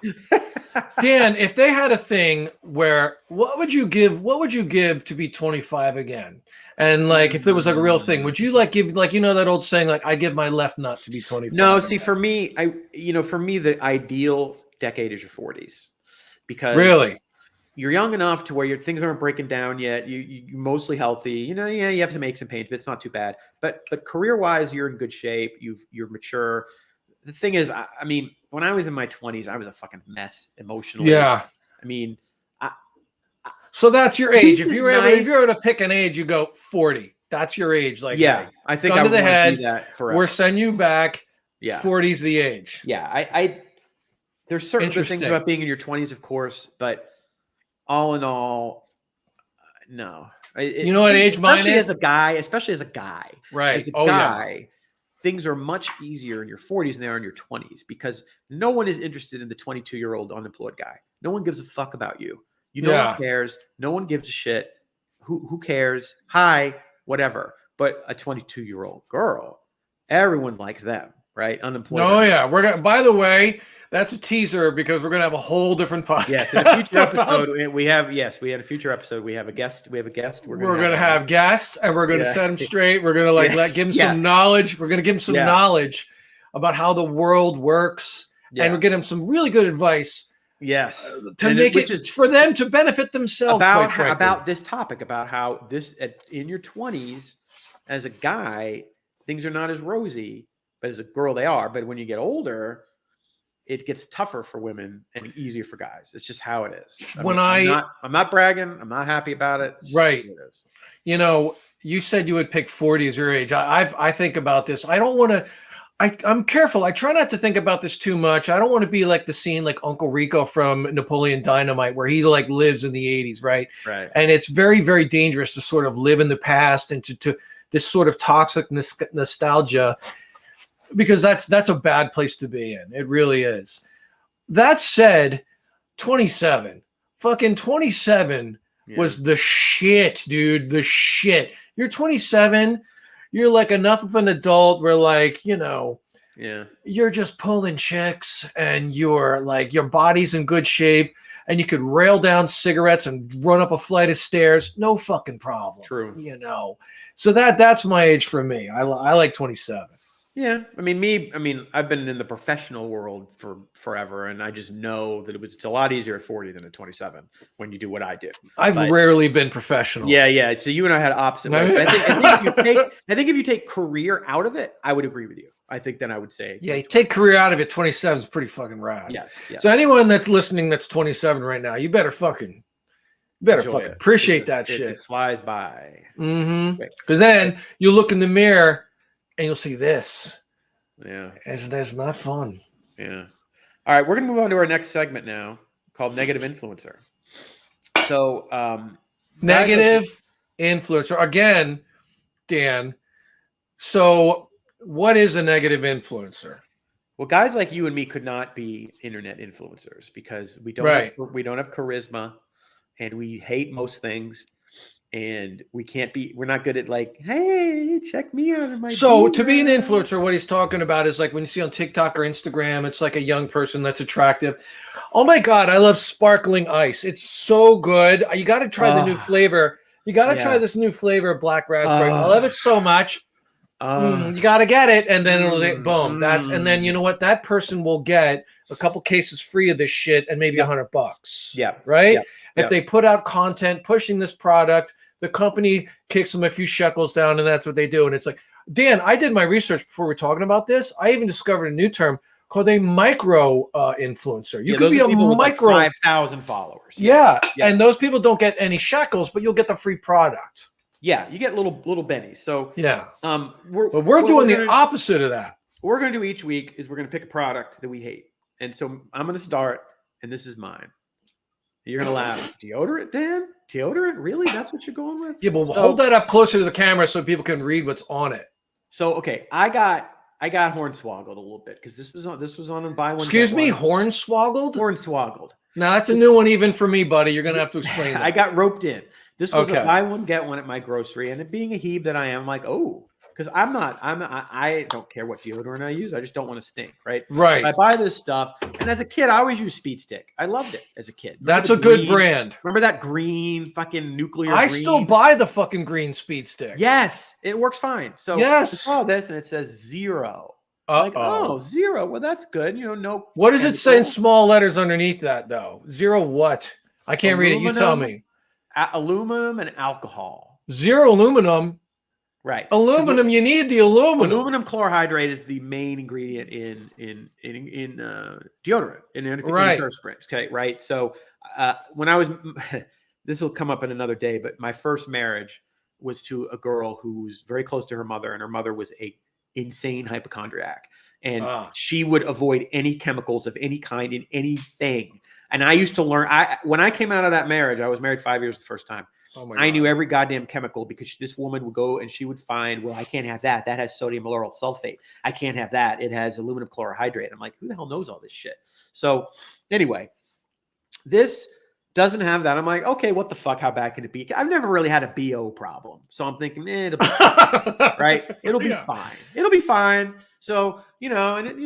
Dan, if they had a thing where what would you give to be 25 again? And like if there was like a real thing, would you like give like that old saying like I give my left nut to be 25? No, see, again? for me, for me, the ideal decade is your 40s because Really? you're young enough to where your things aren't breaking down yet. You're mostly healthy. Yeah, you have to make some pains, but it's not too bad. But career wise, you're in good shape. You're mature. The thing is, I mean, when I was in my 20s, I was a fucking mess emotionally. Yeah. I mean, So that's your age. If is you were nice. able to pick an age, you go 40. That's your age. Like, Yeah, hey, I think gun I to would the want to head. do that forever. We're sending you back. Yeah. 40's the age. Yeah, I there's certain good things about being in your 20s, of course, but all in all, no. You know what age mine is? Especially as a guy. Right. As a guy, things are much easier in your 40s than they are in your 20s because no one is interested in the 22-year-old unemployed guy. No one gives a fuck about you. No one cares. No one gives a shit. Who cares? Hi, whatever. But a 22-year-old girl, everyone likes them, right? Unemployed. Oh yeah, we're gonna. By the way, that's a teaser because we're gonna have a whole different podcast. Yes, in a future episode, we had a future episode. We have a guest. We're gonna have guests, and we're gonna set them straight. We're gonna give them some knowledge. We're gonna give them some knowledge about how the world works, and we're getting them some really good advice. Yes, to make it for them to benefit themselves. About this topic, about how in your 20s, as a guy, things are not as rosy, but as a girl they are. But when you get older, it gets tougher for women and easier for guys. It's just how it is. I'm not bragging. I'm not happy about it. Right. It is. You said you would pick 40 as your age. I think about this. I don't want to. I'm careful. I try not to think about this too much. I don't want to be like the scene like Uncle Rico from Napoleon Dynamite where he like lives in the 80s, right? Right. And it's very, very dangerous to sort of live in the past and to this sort of toxic nostalgia because that's a bad place to be in. It really is. That said, 27. Fucking 27 was the shit, dude. The shit. You're 27. You're like enough of an adult where like, you're just pulling chicks and you're like, your body's in good shape and you could rail down cigarettes and run up a flight of stairs. No fucking problem. True. So that's my age for me. I like 27. Yeah. I mean, I've been in the professional world for forever, and I just know that it's a lot easier at 40 than at 27 when you do what I do. I've rarely been professional. Yeah. So you and I had opposite ways. But I think if you take career out of it, I would agree with you. I think then I would say. Yeah, you take career out of it, 27 is pretty fucking rad. Yes. So anyone that's listening that's 27 right now, you better fucking appreciate that shit. It flies by. Mm-hmm. Because then you look in the mirror and you'll see this. Yeah. That's not fun. Yeah. All right. We're going to move on to our next segment now called Negative Influencer. So, negative influencer. Again, Dan. So, what is a negative influencer? Well, guys like you and me could not be internet influencers because we don't have charisma and we hate most things. And we're not good at like, hey, check me out. To be an influencer, what he's talking about is like when you see on TikTok or Instagram, it's like a young person that's attractive. Oh my God, I love sparkling ice. It's so good. You got to try the new flavor. You got to try this new flavor of black raspberry. I love it so much. You got to get it. And then it'll boom. And then you know what? That person will get a couple cases free of this shit and maybe $100. Yeah. Right. If they put out content pushing this product, the company kicks them a few shekels down, and that's what they do. And it's like, Dan, I did my research before we're talking about this. I even discovered a new term called a micro influencer. You could be a micro, like 5,000 followers. Yeah, and those people don't get any shekels, but you'll get the free product. Yeah, you get little bennies. So yeah, we're doing the opposite of that. What we're going to do each week is we're going to pick a product that we hate, and so I'm going to start, and this is mine. You're going to laugh. Deodorant, Dan? Deodorant? Really? That's what you're going with? Yeah, but hold that up closer to the camera so people can read what's on it. So, okay, I got hornswoggled a little bit because this was on a buy one. Excuse me, hornswoggled? Hornswoggled. Now, that's a new one even for me, buddy. You're going to have to explain that. I got roped in. This was a buy one, get one at my grocery. And it being a Heeb that I am, I'm like, oh, because I don't care what deodorant I use. I just don't want to stink, right? Right. I buy this stuff, and as a kid, I always used Speed Stick. I loved it as a kid. That's a good brand. Remember that green fucking nuclear I green? still buy the fucking green Speed Stick. Yes, it works fine. So yes, I saw this and it says 0. Like, oh, 0. Well, that's good. No. What does it say in small letters underneath that though? 0 what? I can't read it. You tell me. Aluminum and alcohol. 0 aluminum. Right. Aluminum. You need the aluminum. Aluminum chlorohydrate is the main ingredient in deodorant in antiperspirants. Okay. Right. So when I was, this will come up in another day, but my first marriage was to a girl who was very close to her mother, and her mother was a insane hypochondriac, and she would avoid any chemicals of any kind in anything. And I used to learn. When I came out of that marriage, I was married 5 years the first time. Oh I knew every goddamn chemical, because this woman would go and she would find, well, I can't have that. That has sodium lauryl sulfate. I can't have that. It has aluminum chlorohydrate. I'm like, who the hell knows all this shit? So anyway, this doesn't have that. I'm like, okay, what the fuck? How bad can it be? I've never really had a BO problem. So I'm thinking, it'll be fine, right? It'll be fine. It'll be fine. So, and it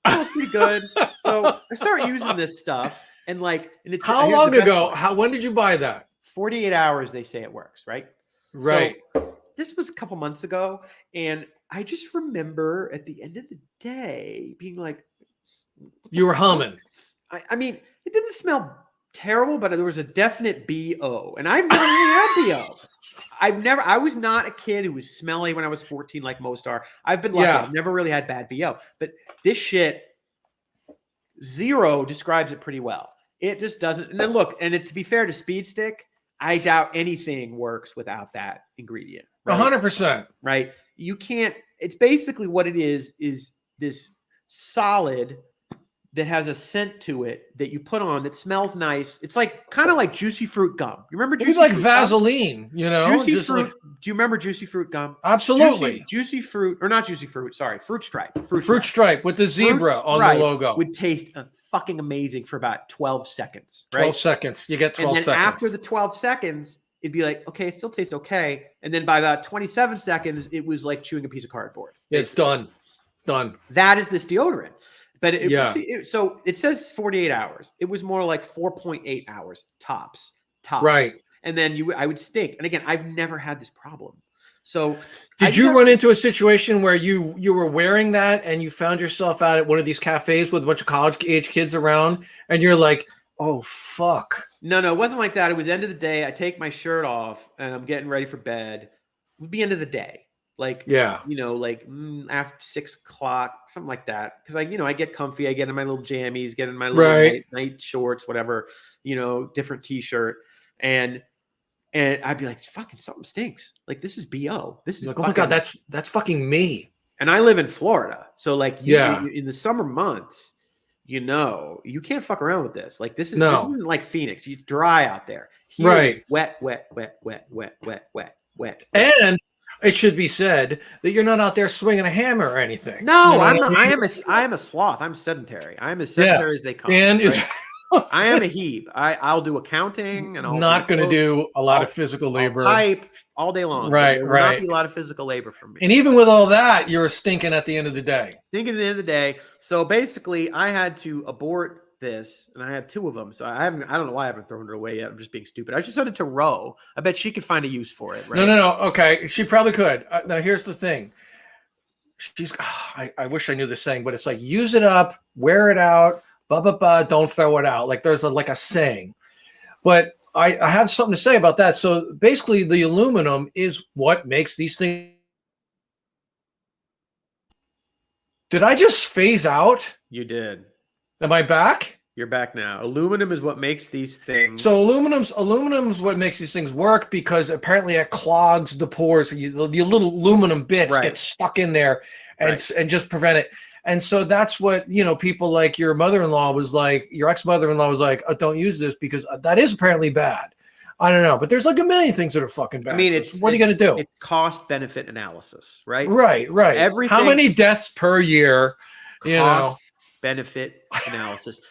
feels pretty good. So I start using this stuff, and it's how long ago? When did you buy that? 48 hours, they say it works, right? Right. So this was a couple months ago, and I just remember at the end of the day being like, you were humming. I mean, it didn't smell terrible, but there was a definite BO, and I've never really had BO. I was not a kid who was smelly when I was 14, like most are. I've been lucky. I've never really had bad BO, but this shit, 0 describes it pretty well. It just doesn't. And then look, and to be fair to Speed Stick, I doubt anything works without that ingredient. 100%. Right? You can't. It's basically what it is this solid that has a scent to it that you put on that smells nice. It's kind of like juicy fruit gum. You remember juicy fruit Vaseline, gum? Juicy fruit. Do you remember juicy fruit gum? Absolutely. Juicy fruit, or not juicy fruit, sorry, fruit stripe. Fruit stripe with the zebra on the logo. Would taste fucking amazing for about 12 seconds, right? 12 seconds. You get 12 seconds. And then after the 12 seconds, it'd be like, okay, it still tastes okay. And then by about 27 seconds, it was like chewing a piece of cardboard. It's done. Done. That is this deodorant. But so it says 48 hours. It was more like 4.8 hours tops. Right. And then I would stink. And again, I've never had this problem. So did you run into a situation where you were wearing that and you found yourself out at one of these cafes with a bunch of college age kids around, and you're like, oh fuck? No, it wasn't like that. It was end of the day. I take my shirt off and I'm getting ready for bed. It would be end of the day. After 6 o'clock, something like that. Because I get comfy. I get in my little jammies, get in my little night shorts, whatever, different t-shirt. And I'd be like, fucking something stinks. Like, this is BO. This is like, oh my God, that's fucking me. And I live in Florida. So in the summer months, you can't fuck around with this. Like, this isn't like Phoenix. It's dry out there. Here it's wet. And it should be said that you're not out there swinging a hammer or anything. No, I'm not. I am a sloth. I'm sedentary. I'm as sedentary as they come. And I am a Heeb. I'll do accounting, and I'm not going to do a lot of physical labor. I'll type all day long. Right. There will not be a lot of physical labor for me. And even with all that, you're stinking at the end of the day. Stinking at the end of the day. So basically, I had to abort this, and I have 2 of them. So I don't know why I haven't thrown it away yet. I'm just being stupid. I should send it to Ro. I bet she could find a use for it. Right? No. Okay, she probably could. Now here's the thing. I wish I knew this saying, but it's like, use it up, wear it out, don't throw it out. Like, there's a saying. But I have something to say about that. So basically, the aluminum is what makes these things. Did I just phase out? You did. Am I back? You're back now. Aluminum is what makes these things. So aluminum's what makes these things work, because apparently it clogs the pores. The little aluminum bits get stuck in there and just prevent it. And so that's what, people like your mother-in-law was like, your ex-mother-in-law was like, oh, don't use this because that is apparently bad. I don't know, but there's like a million things that are fucking bad. I mean, what are you going to do? It's cost benefit analysis, right? Right. Everything. How many deaths per year? Cost benefit analysis.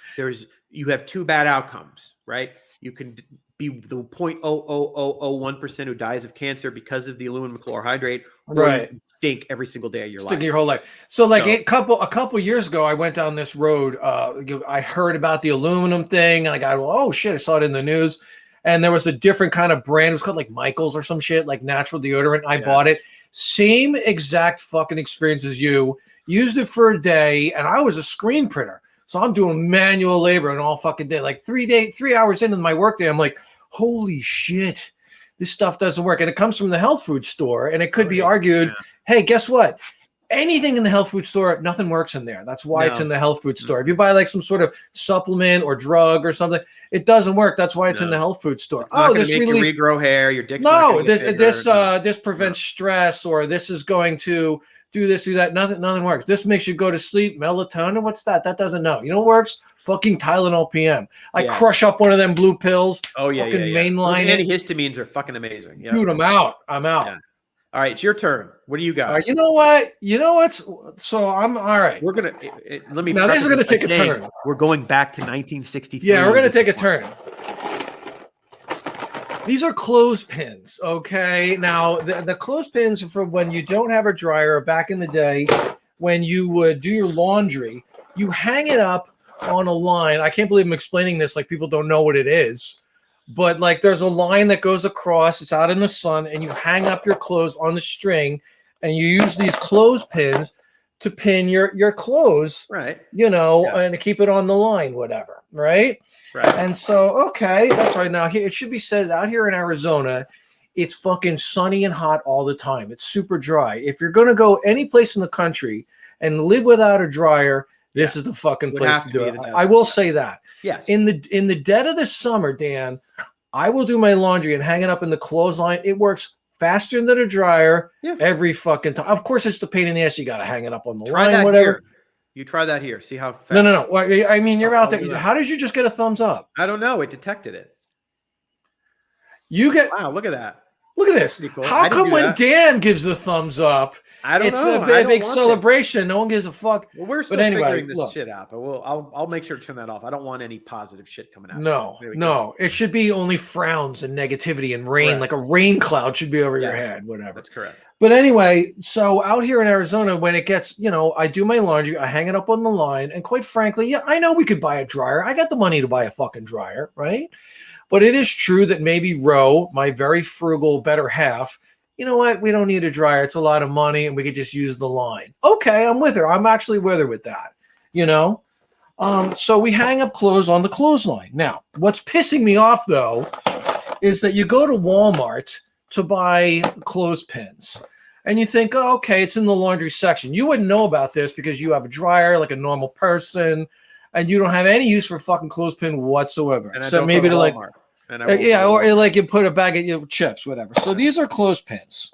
You have 2 bad outcomes, right? You can be the 0.00001% who dies of cancer because of the aluminum chlorohydrate, or you Right. can stink every single day of your Stick life. your whole life. So like So- a couple years ago, I went down this road. I heard about the aluminum thing, and I got, oh shit, I saw it in the news. And there was a different kind of brand. It was called like Michaels or some shit, like natural deodorant. I bought it. Same exact fucking experience as you. Used it for a day, and I was a screen printer. So I'm doing manual labor and all fucking day. Like 3 hours into my workday, I'm like, holy shit, this stuff doesn't work. And it comes from the health food store. And it could be argued, hey, guess what? Anything in the health food store, nothing works in there. That's why it's in the health food store. If you buy like some sort of supplement or drug or something, it doesn't work. That's why it's in the health food store. It's not this make really you regrow hair. Your dick's this prevents stress, or this is going to do this, do that. Nothing works. This makes you go to sleep. Melatonin. What's that? That doesn't know. You know what works? Fucking Tylenol PM. I crush up one of them blue pills. Mainline. Those antihistamines are fucking amazing. Dude, I'm out. Yeah. All right, it's your turn. What do you got? You know what? So I'm all right. We're gonna let me. Now this is gonna take a turn. We're going back to 1963. Yeah, we're gonna take a turn. These are clothespins. Okay. Now the clothespins are for when you don't have a dryer. Back in the day, when you would do your laundry, you hang it up on a line. I can't believe I'm explaining this like people don't know what it is. But like there's a line that goes across, it's out in the sun, and you hang up your clothes on the string, and you use these clothespins to pin your clothes, right? And to keep it on the line, whatever, right? Right. And so, okay, that's right. Now, it should be said out here in Arizona, it's fucking sunny and hot all the time. It's super dry. If you're going to go any place in the country and live without a dryer, this is the fucking place to do it. I will say that. Yes. In the dead of the summer, Dan, I will do my laundry and hang it up in the clothesline. It works faster than a dryer every fucking time. Of course, it's the pain in the ass. You got to hang it up on the line, whatever. Here. You try that here. See how fast. No. Well, I mean, you're out there. How did you just get a thumbs up? I don't know. It detected it. Wow, look at that. Look at this. Cool. How come when Dan gives the thumbs up, it's a big celebration? No one gives a fuck. Well, we're still figuring this shit out, but I'll make sure to turn that off. I don't want any positive shit coming out. No. It should be only frowns and negativity and rain, like a rain cloud should be over your head, whatever. That's correct. But anyway, so out here in Arizona, when it gets, I do my laundry, I hang it up on the line, and quite frankly, I know we could buy a dryer. I got the money to buy a fucking dryer, right? But it is true that maybe Ro, my very frugal better half, you know what? We don't need a dryer. It's a lot of money, and we could just use the line. Okay, I'm with her. I'm actually with her with that, So we hang up clothes on the clothesline. Now, what's pissing me off, though, is that you go to Walmart to buy clothespins, and you think, oh, okay, it's in the laundry section. You wouldn't know about this because you have a dryer like a normal person, and you don't have any use for fucking clothespin whatsoever. So maybe to like, or like you put a bag of chips, whatever. So these are clothespins.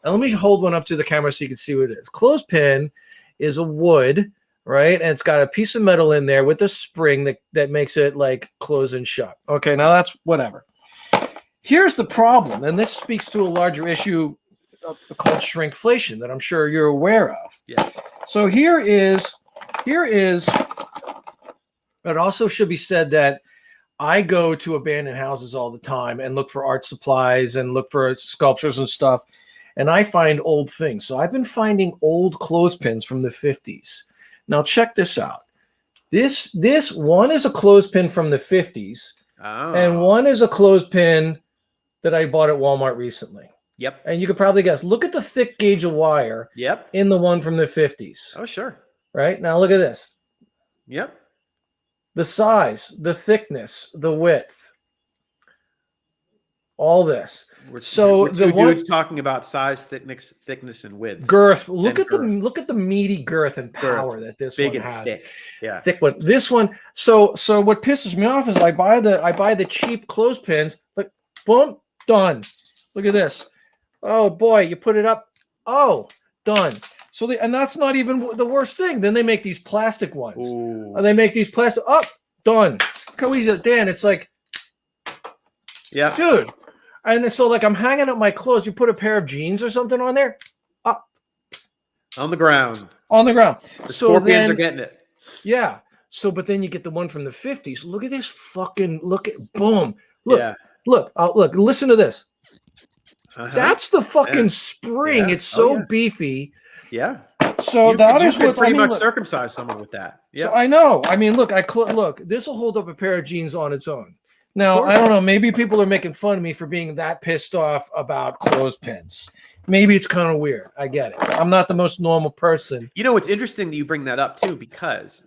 And let me hold one up to the camera so you can see what it is. Clothespin is a wood, right? And it's got a piece of metal in there with a spring that makes it like close and shut. Okay, now that's whatever. Here's the problem, and this speaks to a larger issue called shrinkflation that I'm sure you're aware of. Yes. So here is. It also should be said that I go to abandoned houses all the time and look for art supplies and look for sculptures and stuff, and I find old things. So I've been finding old clothespins from the 50s. Now check this out. This one is a clothespin from the 50s, and one is a clothespin that I bought at Walmart recently. Yep. And you could probably guess. Look at the thick gauge of wire. Yep. In the one from the 50s. Oh, sure. Right? Now look at this. Yep. The size, the thickness, the width. All this. We're two dudes talking about size, thickness, and width. Girth. Look at the meaty girth and power that this one has. Thick. Yeah. Thick one. This one. So what pisses me off is I buy the cheap clothespins, but boom, done. Look at this. Oh boy, you put it up. Oh, done. So and that's not even the worst thing. Then they make these plastic ones. Ooh. And they make these plastic. Oh, done. Look how easy, Dan. It's like, yeah, dude. And so like I'm hanging up my clothes. You put a pair of jeans or something on there. On the ground. On the ground. The scorpions are getting it. Yeah. So, but then you get the one from the 50s. Look at this fucking, boom. Look, Yeah. look, listen to this. Uh-huh. That's the fucking Yeah. spring. Yeah. It's Oh, so yeah. beefy. Yeah. So that You is could what I pretty mean. much Look, circumcise someone with that. so Yep. I know. I mean, look, look. This will hold up a pair of jeans on its own. Of Now, course. I don't know. Maybe people are making fun of me for being that pissed off about clothespins. Maybe it's kind of weird. I get it. I'm not the most normal person. You know, it's interesting that you bring that up too, because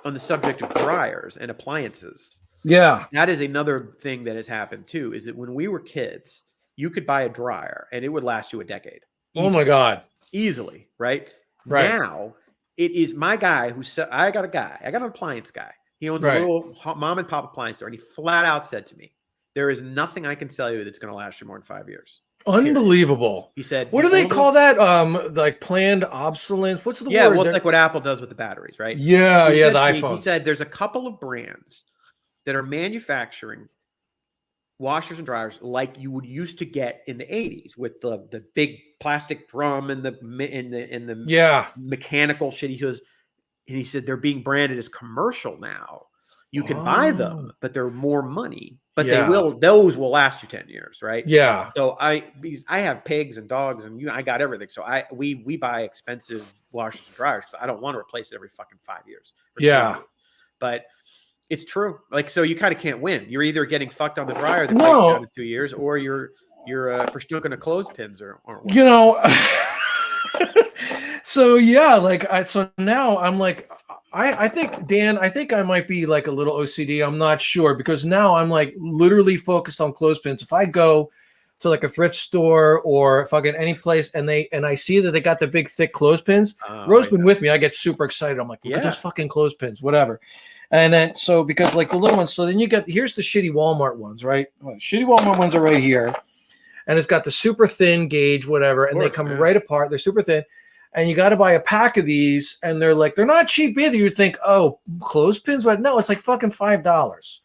on the subject of dryers and appliances, Yeah. that is another thing that has happened too, is that when we were kids, you could buy a dryer and it would last you a decade. Oh my God. Easily, right? Right. Now, it is my guy I got an appliance guy. He owns a Right. little mom and pop appliance store, and he flat out said to me, there is nothing I can sell you that's going to last you more than 5 years. Period. Unbelievable. He said, What do they call that? Like planned obsolescence. What's the yeah, word? well, it's like what Apple does with the batteries, right? Yeah, He yeah, the said to me, he iPhones. said there's a couple of brands that are manufacturing washers and dryers like you would used to get in the 80s with the big plastic drum and the Yeah. mechanical shit. He said they're being branded as commercial now. You can buy Oh. them, but they're more money. But Yeah. those will last you 10 years, right? Yeah. So I have pigs and dogs and I got everything. So we buy expensive washers and dryers because I don't want to replace it every fucking 5 years. Or 2 Yeah. years. But it's true. Like, so you kind of can't win. You're either getting fucked on the dryer that breaks No. down in 2 years, or you're forsooking a clothespins or You know, so yeah, so now I'm like, I think, Dan, I think I might be like a little OCD. I'm not sure, because now I'm like literally focused on clothespins. If I go to like a thrift store or fucking any place and I see that they got the big thick clothespins, Rose's been with me. I get super excited. I'm like, look at those fucking clothespins, whatever. And then so because like the little ones, so then here's the shitty Walmart ones, right? Shitty Walmart ones are right here. And it's got the super thin gauge, whatever, and they come right apart. They're super thin. And you got to buy a pack of these, and they're not cheap either. You'd think, oh, clothespins? But no, it's like fucking $5.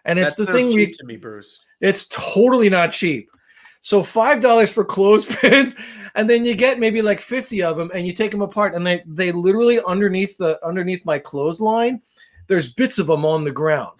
And it's the thing cheap to me, Bruce. It's totally not cheap. So $5 for clothespins, and then you get maybe like 50 of them, and you take them apart, and they literally underneath my clothesline, there's bits of them on the ground.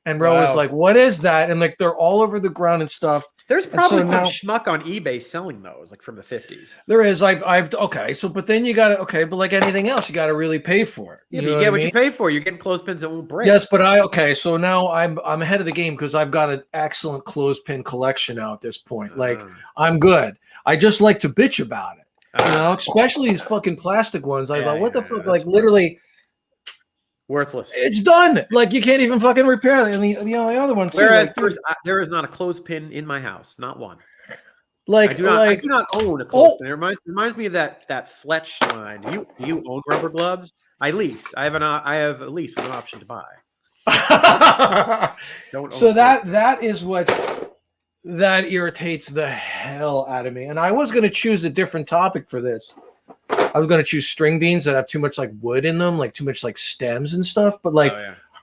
And Ro is like, what is that? And like they're all over the ground and stuff. There's probably some schmuck on eBay selling those, like from the 50s. There is. Okay. So, but then you got to, but like anything else, you got to really pay for it. Yeah, but you get what you pay for. You're getting clothespins that won't break. Yes, but so now I'm ahead of the game because I've got an excellent clothespin collection now at this point. Like I'm good. I just like to bitch about it, especially these fucking plastic ones. I thought, what the fuck? Like literally. Worthless. It's done. Like you can't even fucking repair it. And the other one too. Whereas there is not a clothespin in my house, not one. Like I do not own a clothespin. It reminds me of that Fletch line. Do you own rubber gloves? I lease. I have a lease with an option to buy. So that is that irritates the hell out of me. And I was going to choose a different topic for this. I was going to choose string beans that have too much like wood in them, like too much like stems and stuff. But like,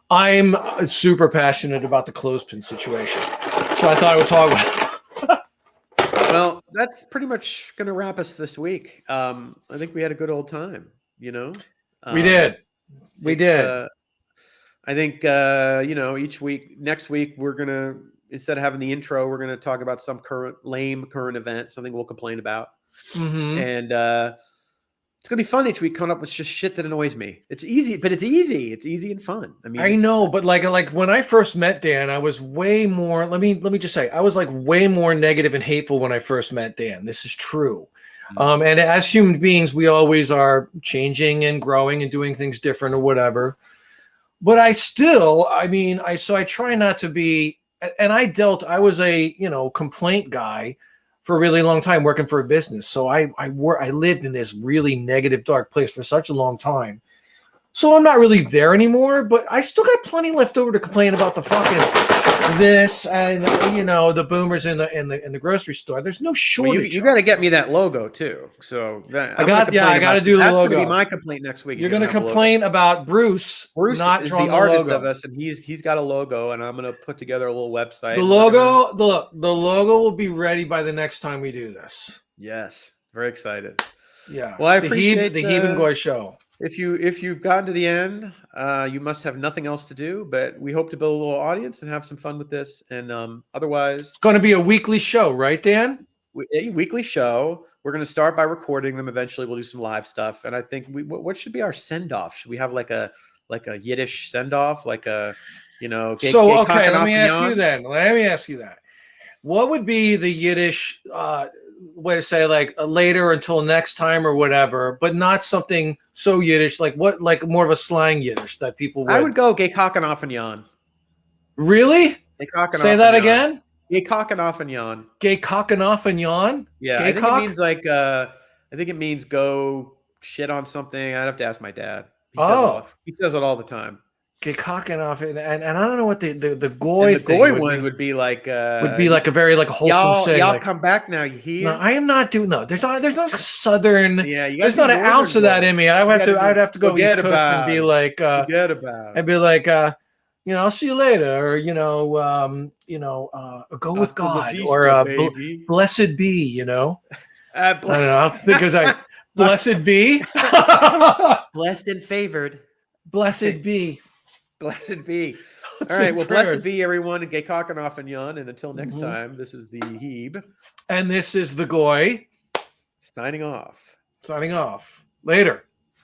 I'm super passionate about the clothespin situation. So I thought I would talk about it. Well, that's pretty much going to wrap us this week. I think we had a good old time, We did. We did. I think, next week we're going to, instead of having the intro, we're going to talk about some lame current event, something we'll complain about. Mm-hmm. And, it's gonna be fun each week coming up with just shit that annoys me. It's easy, but it's easy. It's easy and fun. I mean, I know, but like when I first met Dan, I was way more. Let me just say, I was like way more negative and hateful when I first met Dan. This is true. Mm-hmm. And as human beings, we always are changing and growing and doing things different or whatever. But I try not to be. And I was a complaint guy for a really long time working for a business. So I lived in this really negative, dark place for such a long time. So I'm not really there anymore, but I still got plenty left over to complain about the fucking this and the boomers in the grocery store. There's no shortage. Well, you got to get me that logo too. So I got to do the logo. That's going to be my complaint next week. You're going to complain about Bruce not is drawing the artist logo. of us, and he's got a logo, and I'm going to put together a little website. The logo, the logo will be ready by the next time we do this. Yes, very excited. Yeah. Well, I appreciate the Heeb Goy show. if you've gotten to the end, you must have nothing else to do. But we hope to build a little audience and have some fun with this. And otherwise, It's going to be a weekly show, right, Dan? a weekly show. We're going to start by recording them. Eventually, we'll do some live stuff. And I think what should be our send off? Should we have like a Yiddish send off, like a So, gay okay, cock and let off me and ask you yon? then. Let me ask you that. What would be the Yiddish way to say, like, later until next time or whatever, but not something so Yiddish, like what, like more of a slang Yiddish that people I would would go gay cock and off and yon. really Gay cock and say off and that yon. again? Gay cock and off and yon. Gay cocking off and yawn? Yeah, I Gay think it cock? means like I think it means go shit on something. I'd have to ask my dad. Oh, He says it all the time. gay cocking off and I don't know what the And goy the thing goy one would be like a very like wholesome saying, y'all like, come back now, you no, hear? I am not doing, no. There's no southern. Yeah, you got There's to do not an northern ounce of that goy. in me. You got to I'd do have to go East forget Coast and about be it. like, Forget about I'd it. be like, I'll see you later, or go with Hasta la God, or vista, baby. blessed be, Uh, I don't know. I think it's like blessed be, blessed and favored. blessed be. Blessed be. All Thoughts right. and Well, blessed prayers. be everyone, and gay cock and off and yon. And until next Mhm. time, this is the Heeb And this is the Goy signing off. signing off. Later.